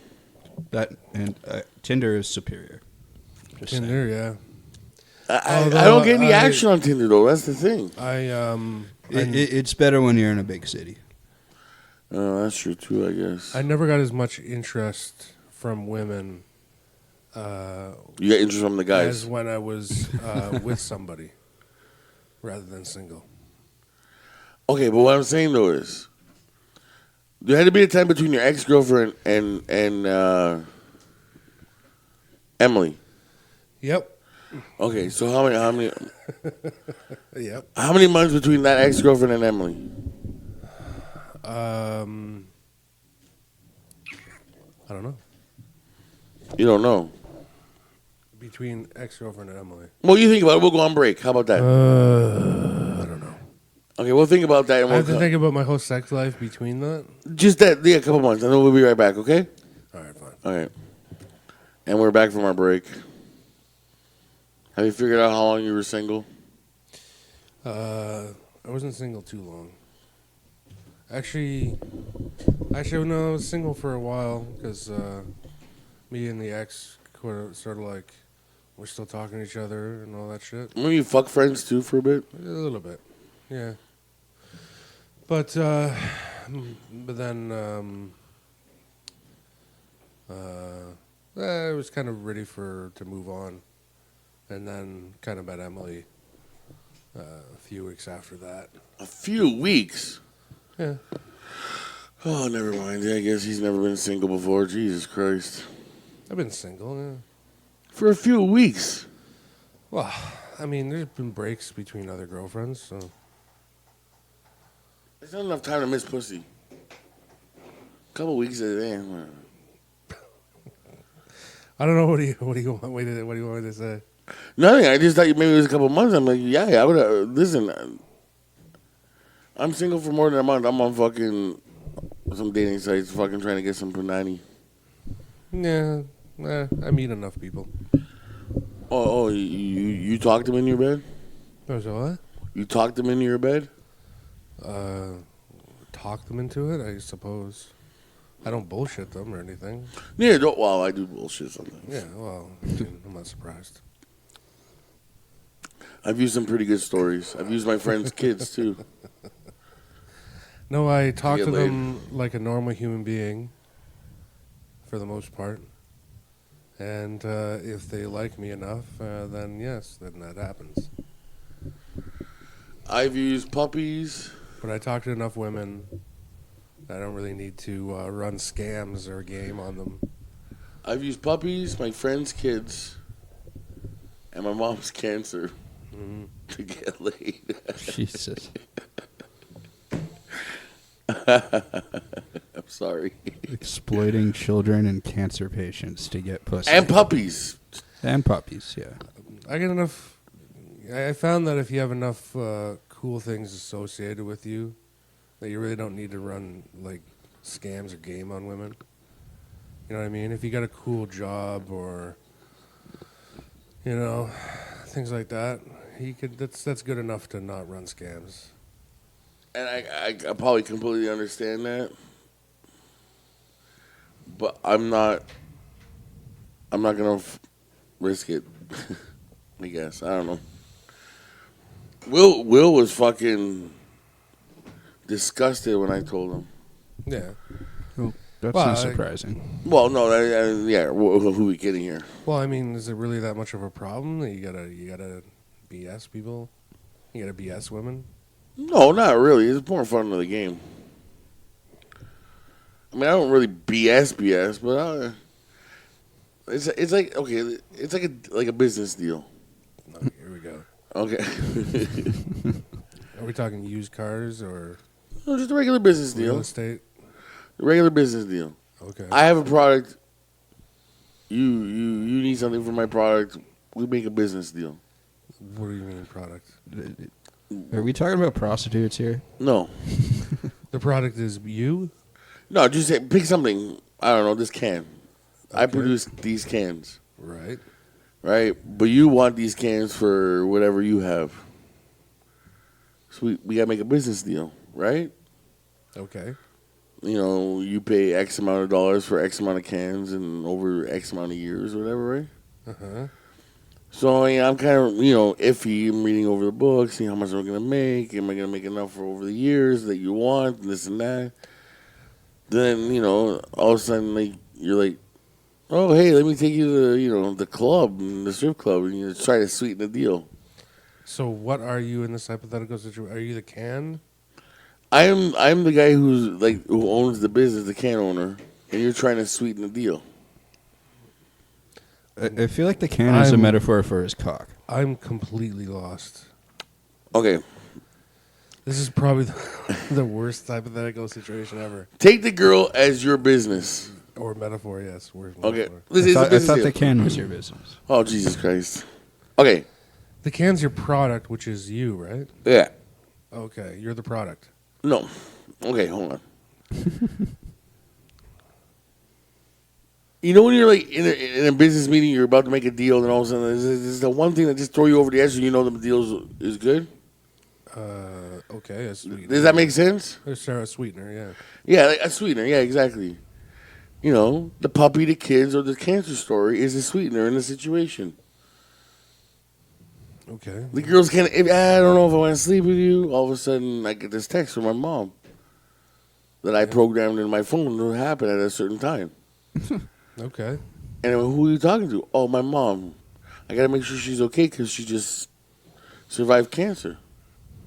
That and Tinder is superior. Just saying. Tinder, yeah. I Although don't get any I- action on Tinder, though. That's the thing. It's better when you're in a big city. Oh, that's true, too, I guess. I never got as much interest from women You get interest from the guys. as when I was with somebody rather than single. Okay, but what I'm saying, though, is there had to be a time between your ex-girlfriend and Emily. Yep. Okay, so how many Yep. how many months between that ex-girlfriend and Emily? I don't know. You don't know. Between ex-girlfriend and Emily. Well, you think about it. We'll go on break. How about that? I don't know. Okay, we'll think about that. And I have we'll to think about my whole sex life between that. just that, yeah, a couple months, and then we'll be right back. Okay. All right, fine. All right. And we're back from our break. Have you figured out how long you were single? I wasn't single too long. Actually, no, I was single for a while because me and the ex sort of like we're still talking to each other and all that shit. Maybe you fuck friends too for a bit. A little bit, yeah. But then I was kind of ready to move on, and then kind of met Emily a few weeks after that. A few weeks. Yeah. Oh, never mind. I guess he's never been single before. Jesus Christ. I've been single, yeah. For a few weeks. Well, I mean, there's been breaks between other girlfriends, so. It's not enough time to miss pussy. A couple weeks at the end. I don't know what do you want me to say? Nothing. I just thought maybe it was a couple months. I'm like, yeah, I would. Listen, I'm single for more than a month. I'm on fucking some dating sites, fucking trying to get some punani. Yeah, I meet enough people. Oh, you talked them in your bed? Oh, so what? You talked them into your bed? Talk them into it, I suppose. I don't bullshit them or anything. Yeah, well, I do bullshit sometimes. Yeah, well, I mean, I'm not surprised. I've used some pretty good stories. I've used my friends' kids, too. No, I talk get to laid. them like a normal human being, for the most part. And if they like me enough, then yes, then that happens. I've used puppies. But I talk to enough women that I don't really need to run scams or game on them. I've used puppies, my friends' kids, and my mom's cancer to get laid. Jesus. I'm sorry. Exploiting children and cancer patients to get pussy. And puppies. And puppies, yeah. I get enough. I found that if you have enough cool things associated with you, that you really don't need to run like scams or game on women. You know what I mean? If you got a cool job or things like that, you could. That's good enough to not run scams. And I probably completely understand that. But I'm not going to risk it. I guess. I don't know. Will was fucking disgusted when I told him. Yeah. Well, that's Well, not surprising. Well, no, yeah, who are we kidding here? Well, I mean, is it really that much of a problem that you gotta BS people? You gotta BS women? No, not really. It's more fun of the game. I mean, I don't really BS, but it's like okay, it's like a business deal. Oh, here we go. Okay, Are we talking used cars or no, just a regular business real deal. estate? A regular business deal. Okay. I have a product. You need something for my product. We make a business deal. What do you mean product? Are we talking about prostitutes here? No, The product is you? No, just say, pick something. I don't know, this can. I produce these cans, Right. right? But you want these cans for whatever you have. So we got to make a business deal, right? Okay. You know, you pay X amount of dollars for X amount of cans and over X amount of years or whatever, right? Uh-huh. So I'm kind of, iffy. I'm reading over the book, seeing how much I'm going to make. Am I going to make enough for over the years that you want, and this and that? Then, all of a sudden, like, you're like, oh, hey, let me take you to, the club, the strip club, and you try to sweeten the deal. So what are you in this hypothetical situation? Are you the can? I'm the guy who owns the business, the can owner, and you're trying to sweeten the deal. I feel like the can is a metaphor for his cock. I'm completely lost. Okay. This is probably the worst hypothetical situation ever. Take the girl as your business. Or metaphor, yes. Worst Okay. metaphor. This is a I business thought deal. the can was your business. Oh, Jesus Christ. Okay. The can's your product, which is you, right? Yeah. Okay, you're the product. No. Okay, hold on. When you're like in a business meeting, you're about to make a deal, and all of a sudden, there's the one thing that just throw you over the edge, and the deal is good. Okay, a sweetener. Does that make sense? Sarah, a sweetener, yeah. Yeah, like a sweetener. Yeah, exactly. The puppy, the kids, or the cancer story is a sweetener in the situation. Okay. The girls can't. I don't know if I want to sleep with you. All of a sudden, I get this text from my mom that I programmed in my phone to happen at a certain time. Okay. And who are you talking to? Oh, my mom. I got to make sure she's okay because she just survived cancer.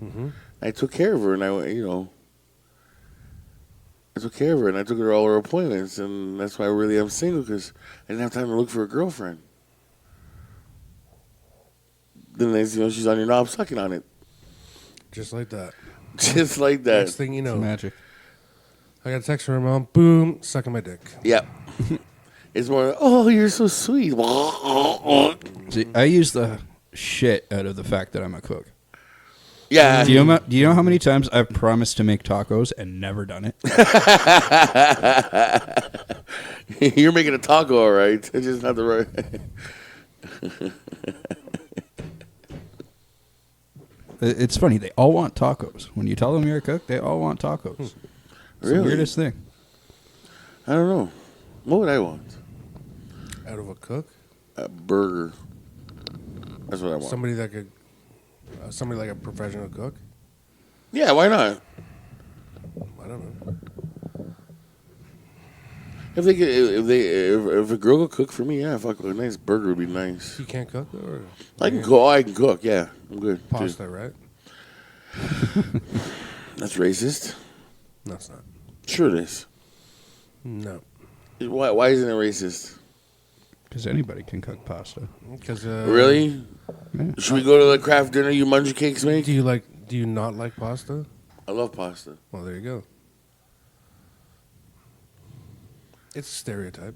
Mm-hmm. I took care of her, and I took care of her, and I took her to all her appointments, and that's why I really am single because I didn't have time to look for a girlfriend. Then next, she's on your knob sucking on it. Just like that. Just like that. Next thing you know, It's magic. I got a text from her mom. Boom, sucking my dick. Yep. It's more, oh, you're so sweet. See, I use the shit out of the fact that I'm a cook. Yeah. Do you know how many times I've promised to make tacos and never done it? You're making a taco, all right. It's just not the right. It's funny. They all want tacos. When you tell them you're a cook, they all want tacos. It's Really? the weirdest thing. I don't know. What would I want? Out of a cook? A burger. That's what I want. Somebody that could, somebody like a professional cook? Yeah, why not? I don't know. If a girl could cook for me, yeah, fuck, a nice burger would be nice. You can't cook? Or I can cook. I can cook. Yeah, I'm good. too. pasta, right? That's racist. No, it's not. Sure it is. No. Why isn't it racist? Because anybody can cook pasta. Because Really? Yeah. Should we go to the craft dinner you munch cakes make? Do you not like pasta? I love pasta. Well, there you go. It's a stereotype.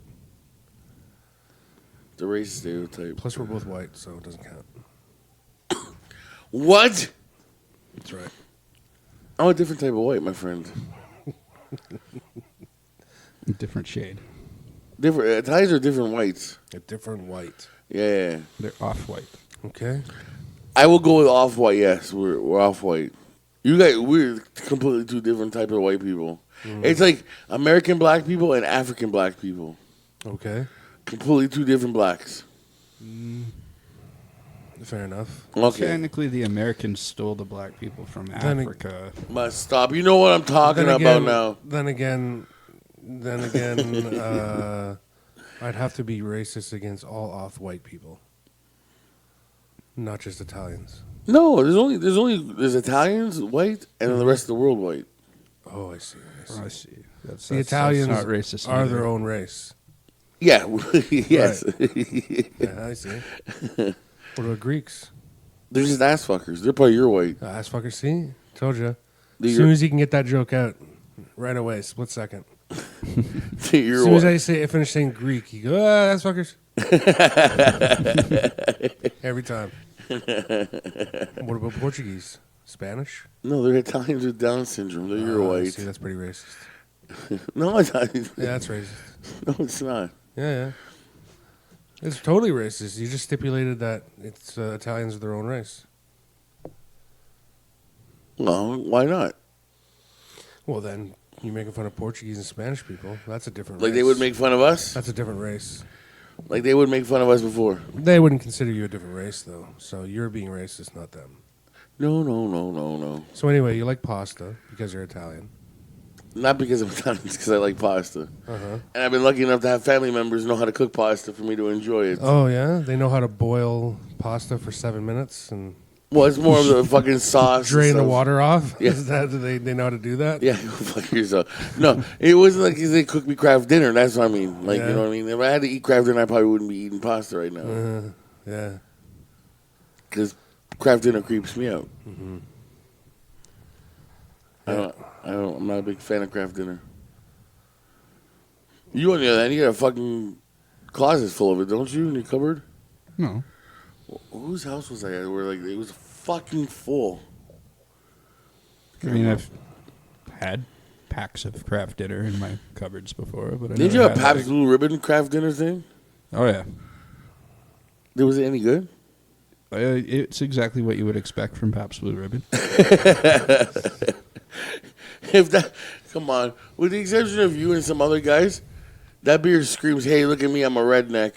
The race stereotype. Plus, we're both white, so it doesn't count. What? That's right. I'm a different type of white, my friend. Different shade. Different Italians are different whites. A different white. Yeah. They're off-white. Okay. I will go with off white. Yes, we're off white. You guys, we're completely two different type of white people. It's like American black people and African black people. Okay. Completely two different blacks. Fair enough. Okay, Technically, the Americans stole the black people from Then Africa. must stop. You know what I'm talking about now. Then again, I'd have to be racist against all off-white people, not just Italians. No, there's Italians white and then the rest of the world white. Oh, I see. I see. That's The Italians not racist are either. their own race. Yeah, yes. Yeah, I see. What about Greeks? They're just ass fuckers. They're probably your white. Ass fucker, see? Told you. They're As soon as you can get that joke out, right away, split second. You're As soon as white. I finish saying Greek, you go, ass fuckers. Every time. What about Portuguese? Spanish? No, they're Italians with Down syndrome. They're your I white. see, that's pretty racist. No, it's not. Yeah, that's racist. No, it's not. Yeah. It's totally racist. You just stipulated that it's Italians are their own race. Well, why not? Well, then you're making fun of Portuguese and Spanish people. That's a different Like race. they would make fun of us? That's a different race. Like they would make fun of us before. They wouldn't consider you a different race, though. So you're being racist, not them. No. So anyway, you like pasta because you're Italian. Not because I'm Italian, it's because I like pasta. Uh-huh. And I've been lucky enough to have family members know how to cook pasta for me to enjoy it. Oh, yeah? They know how to boil pasta for 7 minutes and Well, it's more of the fucking sauce. drain and the stuff. water off? Yeah. Is that, do they know how to do that? Yeah, go fuck yourself. No, it wasn't like they cooked me Kraft dinner. That's what I mean. Like, Yeah. you know what I mean? If I had to eat Kraft dinner, I probably wouldn't be eating pasta right now. Yeah. Because Kraft dinner creeps me out. Mm-hmm. I'm not a big fan of Kraft dinner. You, on the other hand, you got a fucking closet full of it, don't you, in your cupboard? No. Whose house was I at where, like, it was fucking full? I mean, I've had packs of Kraft dinner in my cupboards before, but I Did never you have had, Pabst like- Blue Ribbon Kraft dinner thing? Oh yeah, Was it any good? it's exactly what you would expect from Pabst Blue Ribbon. If that, come on, with the exception of you and some other guys, that beer screams, "Hey, look at me, I'm a redneck."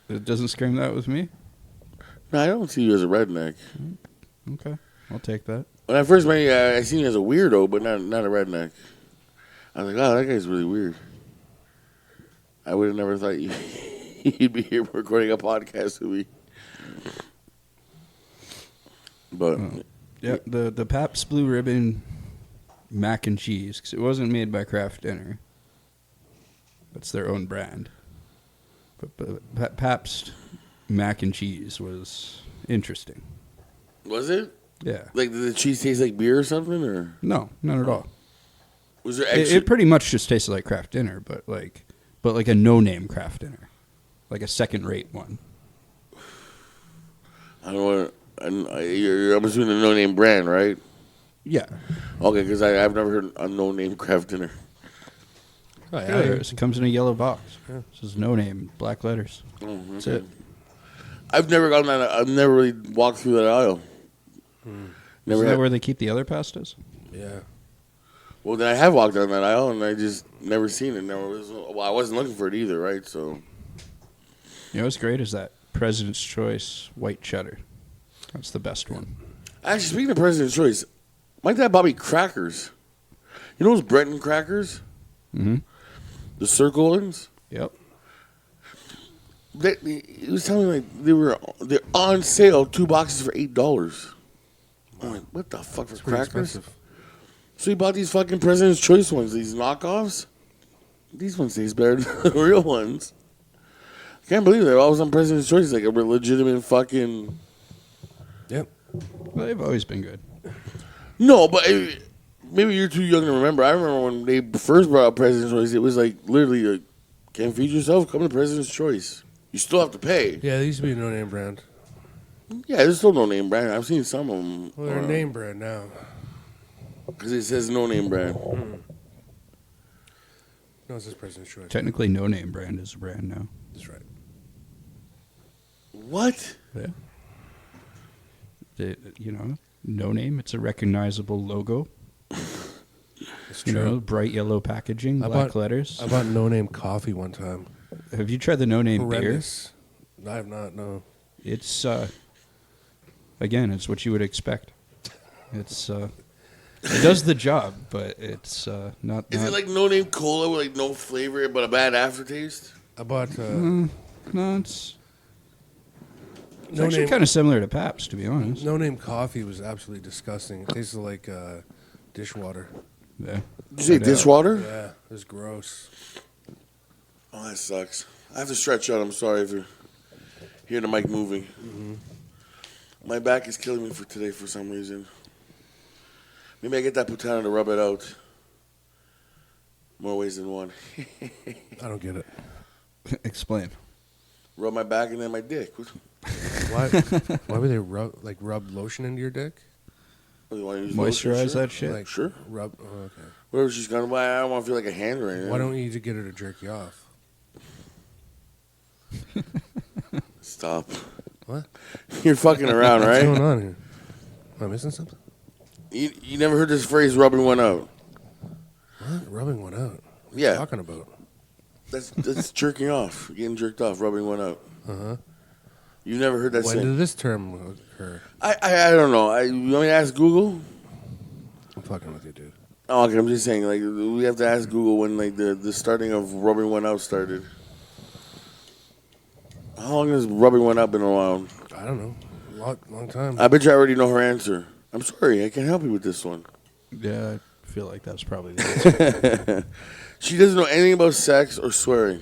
It doesn't scream that with me. No, I don't see you as a redneck. Okay, I'll take that. When I first met you, I seen you as a weirdo, but not a redneck. I was like, "Oh, that guy's really weird." I would have never thought you'd be here recording a podcast with me. But Yeah, the Pabst Blue Ribbon mac and cheese, because it wasn't made by Kraft Dinner. That's their own brand. But Pabst mac and cheese was interesting. was it Yeah. like did the cheese taste like beer or something, or No, not at all. was there It, extra? it pretty much just tasted like Kraft Dinner, but like a no-name Kraft Dinner, like a second-rate one. I don't know. I'm assuming a no-name brand, right? Yeah. Okay, because I've never heard a no-name Kraft dinner. Oh, Yeah, it comes in a yellow box. It says no name, black letters. That's it. I've never gone that. I've never really walked through that aisle. Never Isn't that had- where they keep the other pastas? Yeah. Well, then I have walked down that aisle, and I just never seen it. Well, I wasn't looking for it either, right? So You know what's great is that President's Choice white cheddar. That's the best one. actually, speaking of President's Choice, my dad bought me crackers. You know those Breton crackers, Mm-hmm. the circle ones. Yep. He was telling me like they're on sale, 2 boxes for $8. I'm like, what the fuck for It's pretty crackers? expensive. So he bought these fucking President's Choice ones, these knockoffs. These ones taste better than the real ones. I can't believe they're always on President's Choice. It's like a legitimate fucking. Yep. Well, they've always been good. No, but maybe you're too young to remember. I remember when they first brought out President's Choice, it was like literally like, can't feed yourself, come to President's Choice. You still have to pay. Yeah, they used to be a no-name brand. Yeah, there's still no name brand. I've seen some of them. Well, they're a name brand now. Because it says no name brand. No, it says President's Choice. Technically, no name brand is a brand now. That's right. What? Yeah. No name. It's a recognizable logo. It's You true. know, bright yellow packaging, I black bought- letters. I bought no-name coffee one time. Have you tried the no name beer? Horrendous. I have not, no. It's again, it's what you would expect. It's it does the job, but it's not. Is it like no name cola with like no flavor but a bad aftertaste? I bought No, it's actually no-name kind of similar to Pabst, to be honest. no-name coffee was absolutely disgusting. It tasted like dishwater. Yeah. Did you say I know. dishwater? Yeah, it was gross. Oh, that sucks. I have to stretch out. I'm sorry if you're hearing the mic moving. My back is killing me for today for some reason. Maybe I get that putana to rub it out. More ways than one. I don't get it. Explain. Rub my back and then my dick. Why? Why would they rub lotion into your dick? You wanna use lotion? Moisturize Sure. that shit. Like Sure. rub. Oh, okay. Whatever she's gonna buy, I don't want to feel like a hand or anything. Why don't you just get her to jerk you off? Stop. What? You're fucking around, What's going right? on here? Am I missing something? You never heard this phrase, rubbing one out? What? Rubbing one out. What are Yeah. you talking about? That's jerking off. Getting jerked off, rubbing one out. Uh-huh. You never heard that When saying? did this term occur? I don't know. You want me to ask Google? I'm fucking with you, dude. Oh, okay, I'm just saying, like, we have to ask Google when, like, the starting of rubbing one out started. How long has rubbing one out been around? I don't know. Long time. I bet you already know her answer. I'm sorry, I can't help you with this one. Yeah, I feel like that's probably the answer. She doesn't know anything about sex or swearing.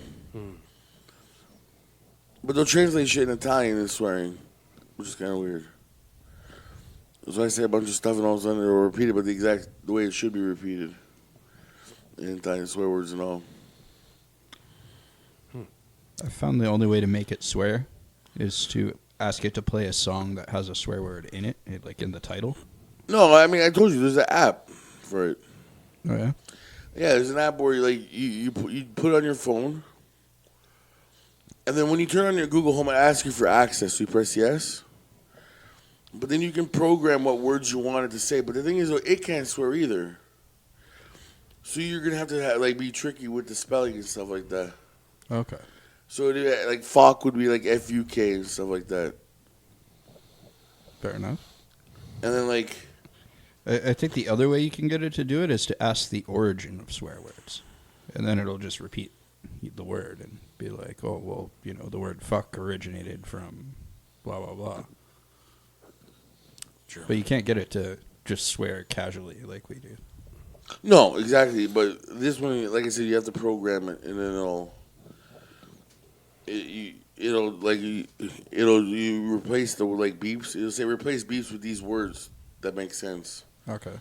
But they'll translate shit in Italian as swearing, which is kind of weird. So I say a bunch of stuff and all of a sudden it'll repeat it, but the way it should be repeated. In Italian swear words and all. I found the only way to make it swear is to ask it to play a song that has a swear word in it, like in the title. No, I mean, I told you, there's an app for it. Oh, yeah? Yeah, there's an app where you put it on your phone, and then when you turn on your Google Home, it asks you for access. So you press yes, but then you can program what words you want it to say. But the thing is, it can't swear either. So you're gonna have to be tricky with the spelling and stuff like that. Okay. So like fuck would be like FUK and stuff like that, Fair enough. and then like I think the other way you can get it to do it is to ask the origin of swear words. And then it'll just repeat the word and be like, oh, well, the word fuck originated from blah, blah, blah. Sure. But you can't get it to just swear casually like we do. no, exactly. But this one, like I said, you have to program it, and then you replace the beeps. It'll say replace beeps with these words that make sense. Okay.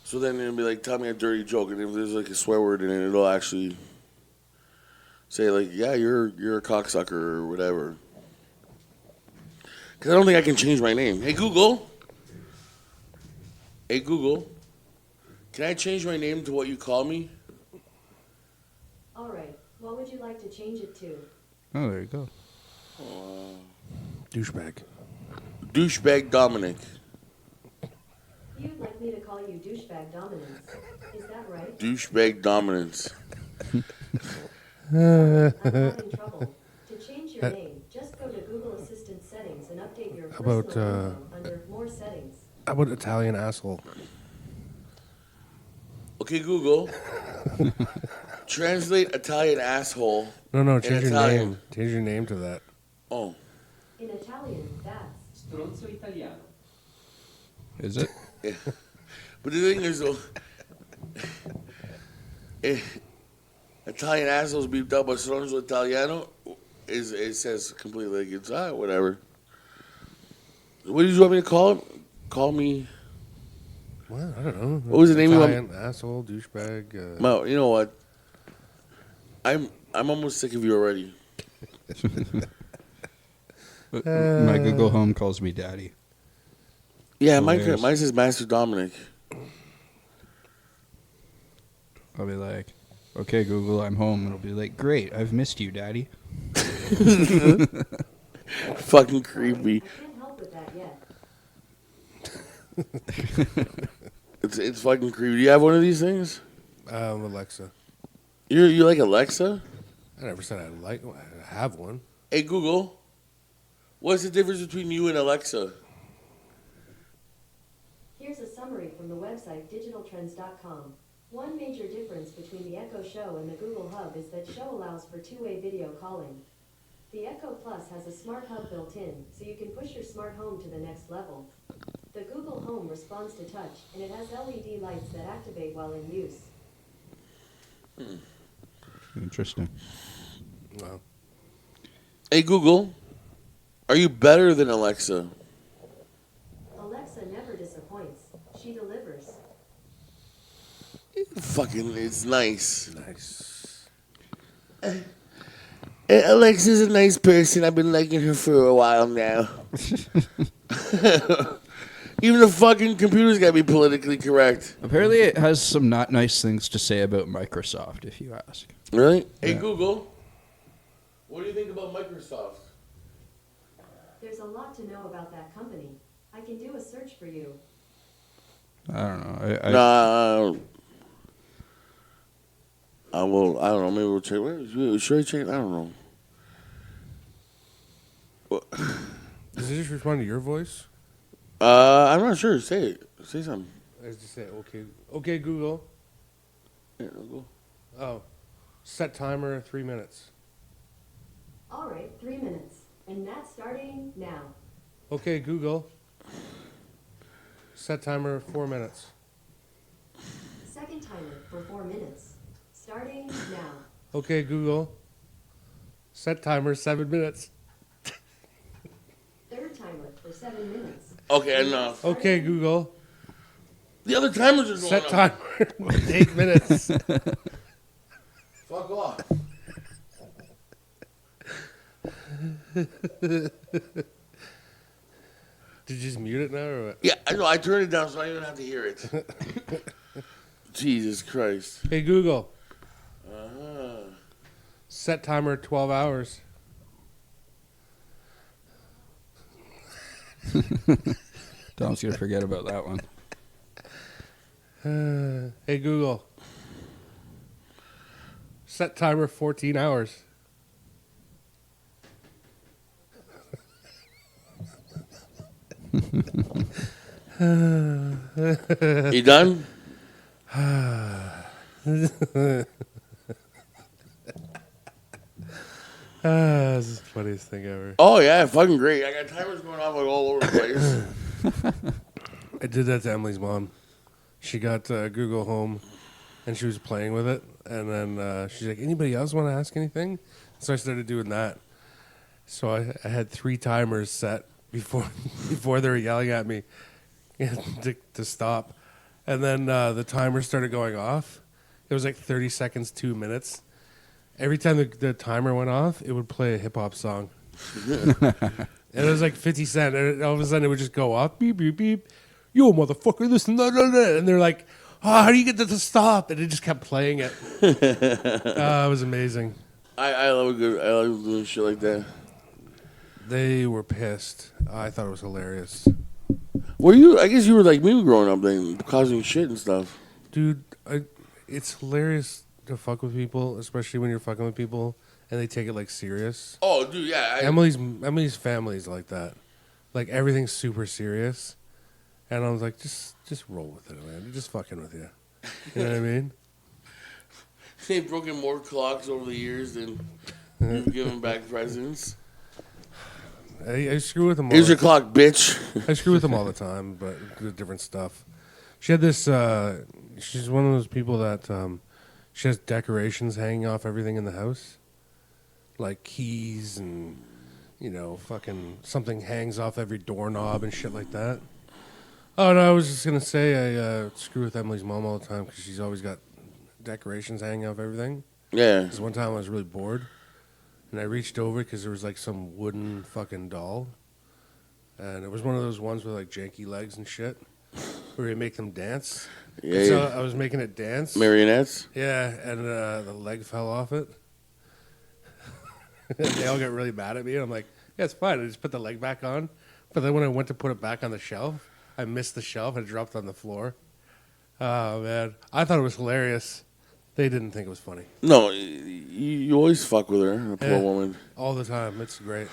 So then it'll be like, tell me a dirty joke, and if there's like a swear word in it, it'll actually say like, yeah, you're a cocksucker or whatever. Because I don't think I can change my name. Hey Google, can I change my name to what you call me? All right. What would you like to change it to? Oh, there you go. Douchebag. Douchebag Domenic. You'd like me to call you douchebag dominance. Is that right? Douchebag Dominance. I'm having trouble. To change your name, just go to Google Assistant settings and update your personal about, info under more settings. How about Italian asshole? Okay, Google. Translate Italian asshole. No, in change your Italian. name. Change your name to that. Oh. In Italian, that's Stronzo italiano. Is it? Yeah. But the thing is, though, Italian assholes beeped out, but Stronzo Italiano it says completely like it's whatever. What did you want me to call it? Call me. What? I don't know. What was the name of Italian asshole, douchebag. Well, you know what? I'm almost sick of you already. My Google Home calls me daddy. Yeah, Hilarious. mine says Master Dominic. I'll be like, okay, Google, I'm home. And it'll be like, great, I've missed you, daddy. Fucking creepy. I can't help with that yet. It's fucking creepy. Do you have one of these things? Alexa. You like Alexa? I never said I have one. Hey Google, what's the difference between you and Alexa? Here's a summary from the website digitaltrends.com. One major difference between the Echo Show and the Google Hub is that Show allows for two-way video calling. The Echo Plus has a smart hub built in, so you can push your smart home to the next level. The Google Home responds to touch, and it has LED lights that activate while in use. Interesting. Wow. Hey Google, are you better than Alexa? Alexa never disappoints. She delivers. Fucking, it's nice. Nice. Alexa's a nice person. I've been liking her for a while now. Even the fucking computers gotta be politically correct. Apparently, it has some not nice things to say about Microsoft, if you ask. Really? Hey, Yeah. Google. What do you think about Microsoft? There's a lot to know about that company. I can do a search for you. I don't know. Nah. I will. I don't know. Maybe we'll check. Should I check? I don't know. Does it just respond to your voice? I'm not sure. Say it. Say something. I just say, okay. Okay, Google. Yeah, Google. Oh. Set timer 3 minutes. All right, 3 minutes. And that's starting now. Okay, Google. Set timer 4 minutes. Second timer for 4 minutes. Starting now. Okay, Google. Set timer 7 minutes. Third timer for 7 minutes. Okay, enough. Okay, Google. The other timers are going Set up. timer 8 minutes. Fuck off. Did you just mute it now or what? Yeah, I know. I turned it down so I don't even have to hear it. Jesus Christ. Hey, Google. Uh-huh. Set timer 12 hours. Tom's going to forget about that one. Hey, Google. Set timer 14 hours. You done? This is the funniest thing ever. Oh, yeah. Fucking great. I got timers going off like all over the place. I did that to Emily's mom. She got Google Home, and she was playing with it. And then she's like, anybody else want to ask anything? So I started doing that. So I had 3 timers set before they were yelling at me to stop. And then the timer started going off. It was like 30 seconds, 2 minutes. Every time the timer went off, it would play a hip-hop song. And it was like 50 Cent. And all of a sudden, it would just go off. Beep, beep, beep. Yo, motherfucker, this and that. And they're like, oh, how do you get that to stop? And it just kept playing it. It was amazing. I love doing shit like that. They were pissed. I thought it was hilarious. Were you? I guess you were like me growing up, then causing shit and stuff. Dude, it's hilarious to fuck with people, especially when you're fucking with people and they take it like serious. Oh, dude, yeah. Emily's family is like that. Like everything's super serious. And I was like, just roll with it, man. They're just fucking with you. You know what I mean? They've broken more clocks over the years than you've given back presents. I screw with them all. Here's your clock, bitch. I screw with them all the time, but with different stuff. She had this. She's one of those people that she has decorations hanging off everything in the house, like keys and fucking something hangs off every doorknob and shit like that. Oh no, I was just gonna say I screw with Emily's mom all the time because she's always got decorations hanging off everything. Yeah. Because one time I was really bored, and I reached over because there was like some wooden fucking doll, and it was one of those ones with like janky legs and shit, where you make them dance. Yeah. So I was making it dance. Marionettes? Yeah, and the leg fell off it. And they all got really mad at me, and I'm like, yeah, it's fine. I just put the leg back on. But then when I went to put it back on the shelf, I missed the shelf and it dropped on the floor. Oh, man. I thought it was hilarious. They didn't think it was funny. No, you always fuck with her, a poor woman. All the time. It's great.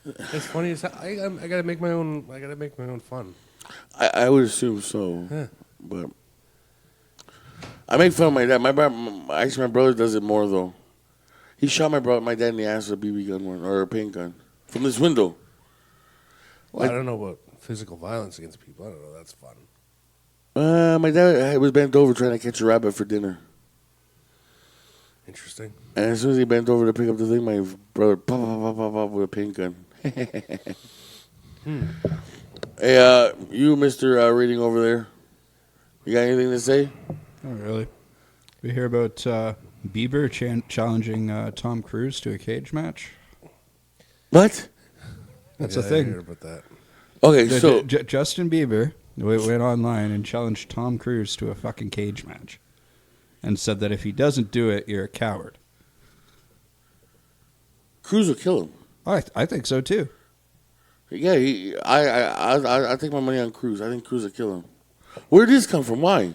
It's funny as hell. I gotta make my own. I gotta make my own fun. I would assume so, Yeah. but I make fun of my dad. My brother does it more though. He shot my dad in the ass with a BB gun or a paint gun from this window. Well, I don't know about physical violence against people. I don't know. That's fun. My dad was bent over trying to catch a rabbit for dinner. Interesting. And as soon as he bent over to pick up the thing, my brother pop with a paint gun. Hey, you, Mr. Reading over there, you got anything to say? Not really. We hear about Bieber challenging Tom Cruise to a cage match. What? That's Yeah, a I thing. heard about that. Okay, so Justin Bieber went online and challenged Tom Cruise to a fucking cage match, and said that if he doesn't do it, you're a coward. Cruz will kill him. I think so too. Yeah, I take my money on Cruz. I think Cruz will kill him. Where did this come from? Why?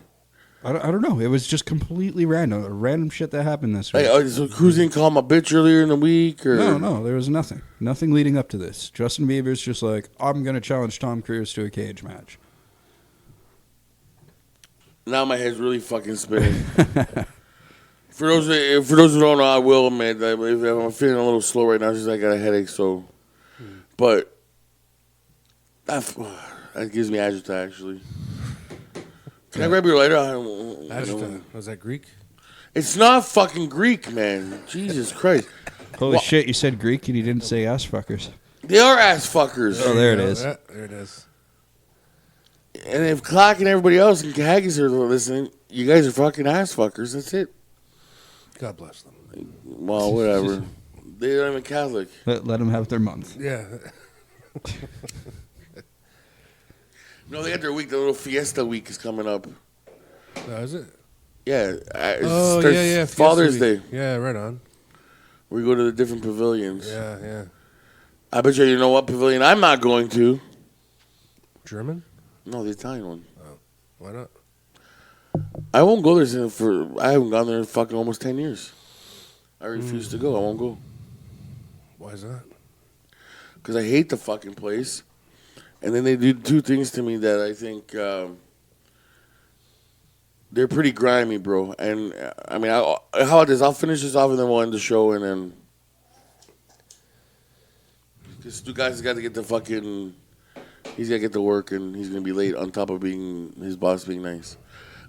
I don't know. It was just completely random. Random shit that happened this week. Like, so Cruz didn't call him a bitch earlier in the week? Or? No, there was nothing. Nothing leading up to this. Justin Bieber's just like, I'm going to challenge Tom Cruise to a cage match. Now my head's really fucking spinning. For those who don't know, I will admit that if I'm feeling a little slow right now, it's just I got a headache. So, but that gives me agita actually. Can I grab your lighter? Agita. Was that Greek? It's not fucking Greek, man. Jesus Christ. Holy shit, you said Greek and you didn't say ass fuckers. They are ass fuckers. Oh, there it is. Yeah, there it is. And if Clark and everybody else in Haggis are listening, you guys are fucking ass fuckers. That's it. God bless them. Well, whatever. They're not even Catholic. Let them have their month. Yeah. No, they got their week. The little Fiesta week is coming up. Oh, is it? Yeah. Oh, yeah. Father's Fiesta Day. Week. Yeah, right on. We go to the different pavilions. Yeah. I bet you know what pavilion I'm not going to. German? No, the Italian one. Oh, why not? I won't go there I haven't gone there in fucking almost 10 years. I refuse to go. I won't go. Why is that? Because I hate the fucking place. And then they do two things to me that I think they're pretty grimy, bro. And I mean, how about this? I'll finish this off and then we'll end the show. And then because two guys got to get the fucking. He's got to get to work and he's going to be late on top of being his boss being nice.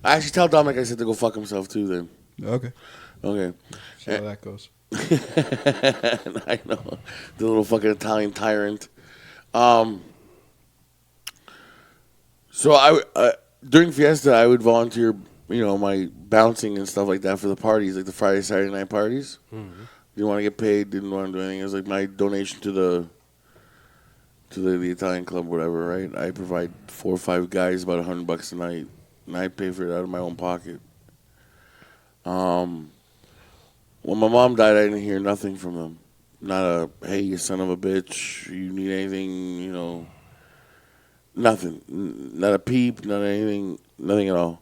I actually tell Dominic I said to go fuck himself too then. Okay. See how that goes. I know. The little fucking Italian tyrant. So during Fiesta, I would volunteer, my bouncing and stuff like that for the parties, like the Friday, Saturday night parties. Mm-hmm. Didn't want to get paid, didn't want to do anything. It was like my donation to the Italian club, whatever, right? I provide 4 or 5 guys about $100 a night, and I pay for it out of my own pocket. When my mom died, I didn't hear nothing from them. Not a, hey, you son of a bitch, you need anything, nothing. Not a peep, not anything, nothing at all.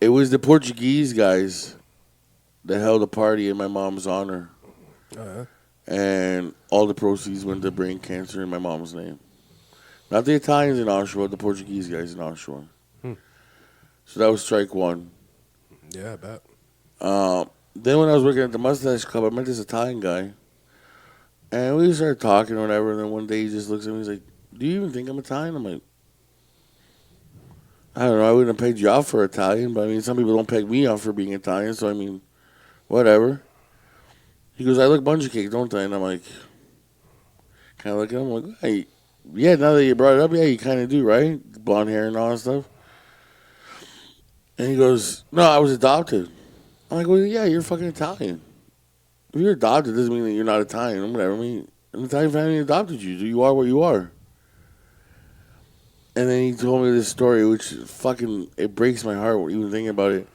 It was the Portuguese guys that held a party in my mom's honor. Uh-huh. And all the proceeds went to brain cancer in my mom's name. Not the Italians in Oshawa, the Portuguese guys in Oshawa. So that was strike one. Yeah, I bet. Then when I was working at the Mustache Club, I met this Italian guy. And we started talking or whatever. And then one day he just looks at me and he's like, do you even think I'm Italian? I'm like, I don't know. I wouldn't have pegged you off for Italian. But I mean, some people don't peg me off for being Italian. So I mean, whatever. He goes, I look bunch of cake, don't I? And I'm like, kind of look at him. I'm like, hey, yeah, now that you brought it up, yeah, you kind of do, right? Blonde hair and all that stuff. And he goes, no, I was adopted. I'm like, well, yeah, you're fucking Italian. If you're adopted, doesn't mean that you're not Italian or whatever. I mean, an Italian family adopted you. So you are what you are. And then he told me this story, which fucking, it breaks my heart even thinking about it.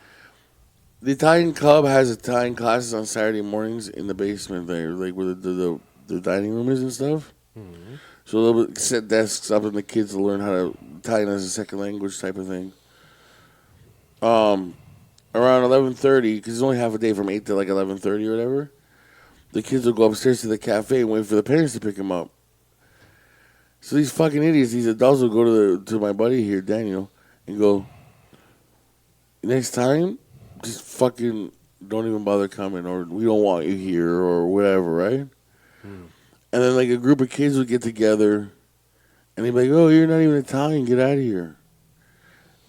The Italian club has Italian classes on Saturday mornings in the basement there, like where the dining room is and stuff. Mm-hmm. So they'll set desks up and the kids will learn how to Italian as a second language type of thing. Around 11:30, because it's only half a day from 8 to like 11:30 or whatever, the kids will go upstairs to the cafe and wait for the parents to pick them up. So these fucking idiots, these adults will go to my buddy here, Daniel, and go, next time, just fucking don't even bother coming, or we don't want you here, or whatever, right? And then like a group of kids would get together, and they'd be like, oh, you're not even Italian, get out of here.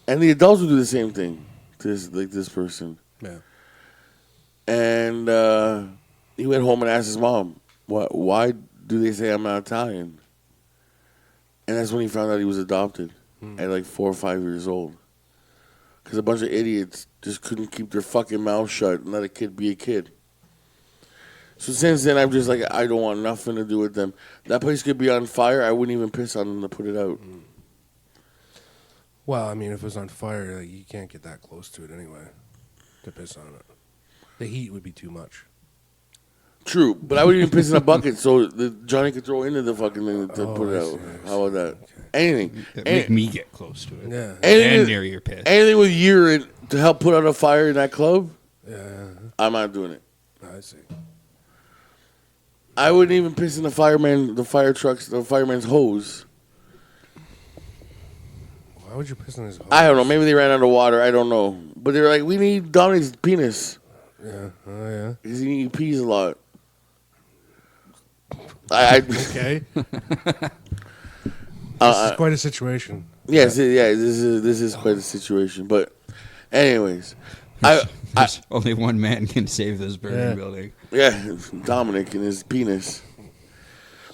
And the adults would do the same thing to this person. Yeah. And he went home and asked his mom, why do they say I'm not Italian? And that's when he found out he was adopted at like 4 or 5 years old. Because a bunch of idiots just couldn't keep their fucking mouth shut and let a kid be a kid. So since then, I'm just like, I don't want nothing to do with them. That place could be on fire. I wouldn't even piss on them to put it out. Well, I mean, if it was on fire, like, you can't get that close to it anyway to piss on it. The heat would be too much. True, but I would even piss in a bucket so Johnny could throw into the fucking thing to Oh, put it I out. see, I How about that? Okay. Anything. Make me get close to it. Yeah. Anything, And near your piss. anything with urine to help put out a fire in that club, Yeah. I'm not doing it. I see. I wouldn't even piss in the fireman's hose. Why would you piss on his hose? I don't know. Maybe they ran out of water. I don't know. But they were like, we need Dominic's penis. Yeah. Oh, yeah. Because he pees a lot. I Okay. This is quite a situation. yes, this is quite a situation. But, anyways, There's only one man can save this burning building. yeah, Dominic and his penis.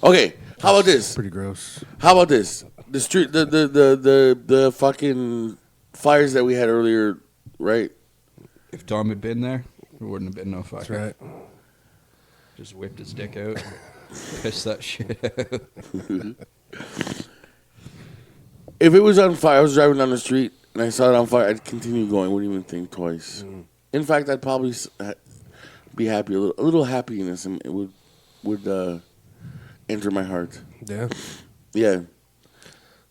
Okay, how about this? Pretty gross. How about this? The street, the fucking fires that we had earlier, right? If Dom had been there, there wouldn't have been no fire. That's right. Just whipped his dick out, pissed that shit out. If it was on fire, I was driving down the street and I saw it on fire, I'd continue going. Wouldn't even think twice. In fact, I'd probably be happy. A little happiness and it would enter my heart. Yeah. Yeah,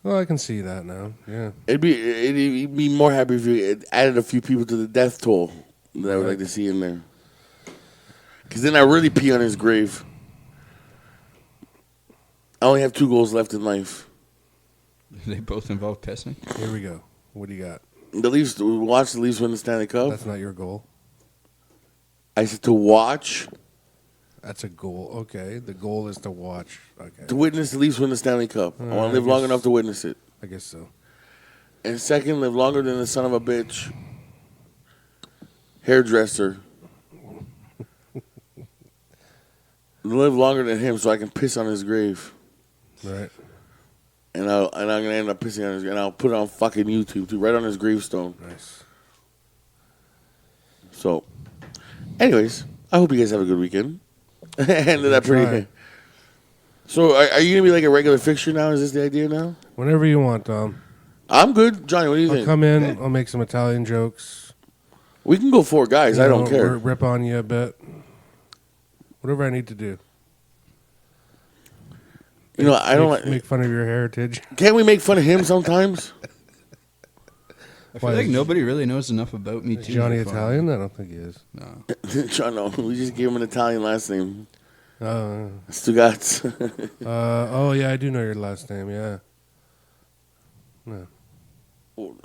Well, I can see that now. Yeah. it'd be more happy if you added a few people to the death toll that I would like to see in there. Because then I really pee on his grave. I only have 2 goals left in life. They both involve pissing. Here we go. What do you got? The Leafs, watch the Leafs win the Stanley Cup. That's not your goal. I said to watch, That's a goal. Okay. The goal is to watch. Okay. to witness the Leafs win the Stanley Cup. I want I to live long guess- enough to witness it. I guess so. And second, live longer than the son of a bitch hairdresser. Live longer than him so I can piss on his grave. Right. And I'm gonna end up pissing on his grave. And I'll put it on fucking YouTube too, right on his gravestone. Nice. So, anyways, I hope you guys have a good weekend. Ended up pretty. Try. So, are you gonna be like a regular fixture now? Is this the idea now? Whenever you want, Tom. I'm good, Johnny. What do you I'll think? come in. I'll make some Italian jokes. We can go 4 guys. I don't You know, care. Rip on you a bit. Whatever I need to do. You know, I don't like. Make fun of your heritage. Can't we make fun of him sometimes? I feel Why, like is- nobody really knows enough about me Is too. Johnny to find- Italian? I don't think he is. No. John, no, we just gave him an Italian last name. Oh, Stugaz. oh yeah, I do know your last name. Yeah. No.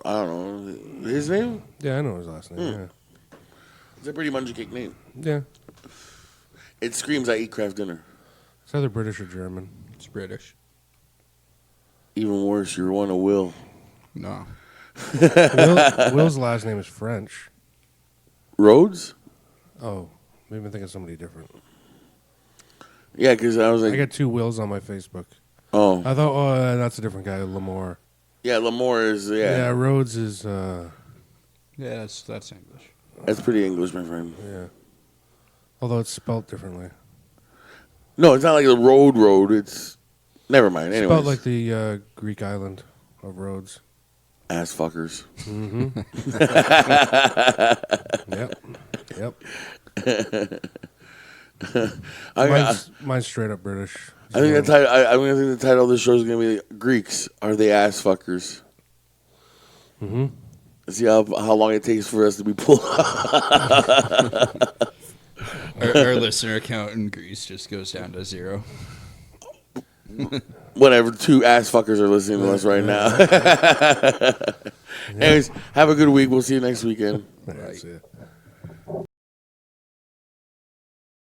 I don't know. His name? Yeah, I know his last name. It's a pretty mungy cake name. Yeah. It screams I eat craft dinner. It's either British or German. It's British. Even worse, you're one of Will. No. Will's last name is French. Rhodes? Oh, maybe I'm thinking of somebody different. Yeah, because I was like, I got 2 Wills on my Facebook. oh. I thought, oh, that's a different guy, Lamore. Yeah, Lamore is, Yeah, yeah. Rhodes is, Yeah, that's English. That's pretty English, my friend. yeah. Although it's spelled differently. No, it's not like the road. It's, never mind. Anyways. Spelled like the Greek island of Rhodes. Ass fuckers. Yep. Mine's straight up British. I think the title of the show is going to be Greeks. Are they ass fuckers? Mm-hmm. See how long it takes for us to be pulled up. Our listener count in Greece just goes down to 0. Whatever, 2 ass fuckers are listening to us right now. Anyways, have a good week. We'll see you next weekend. That's it.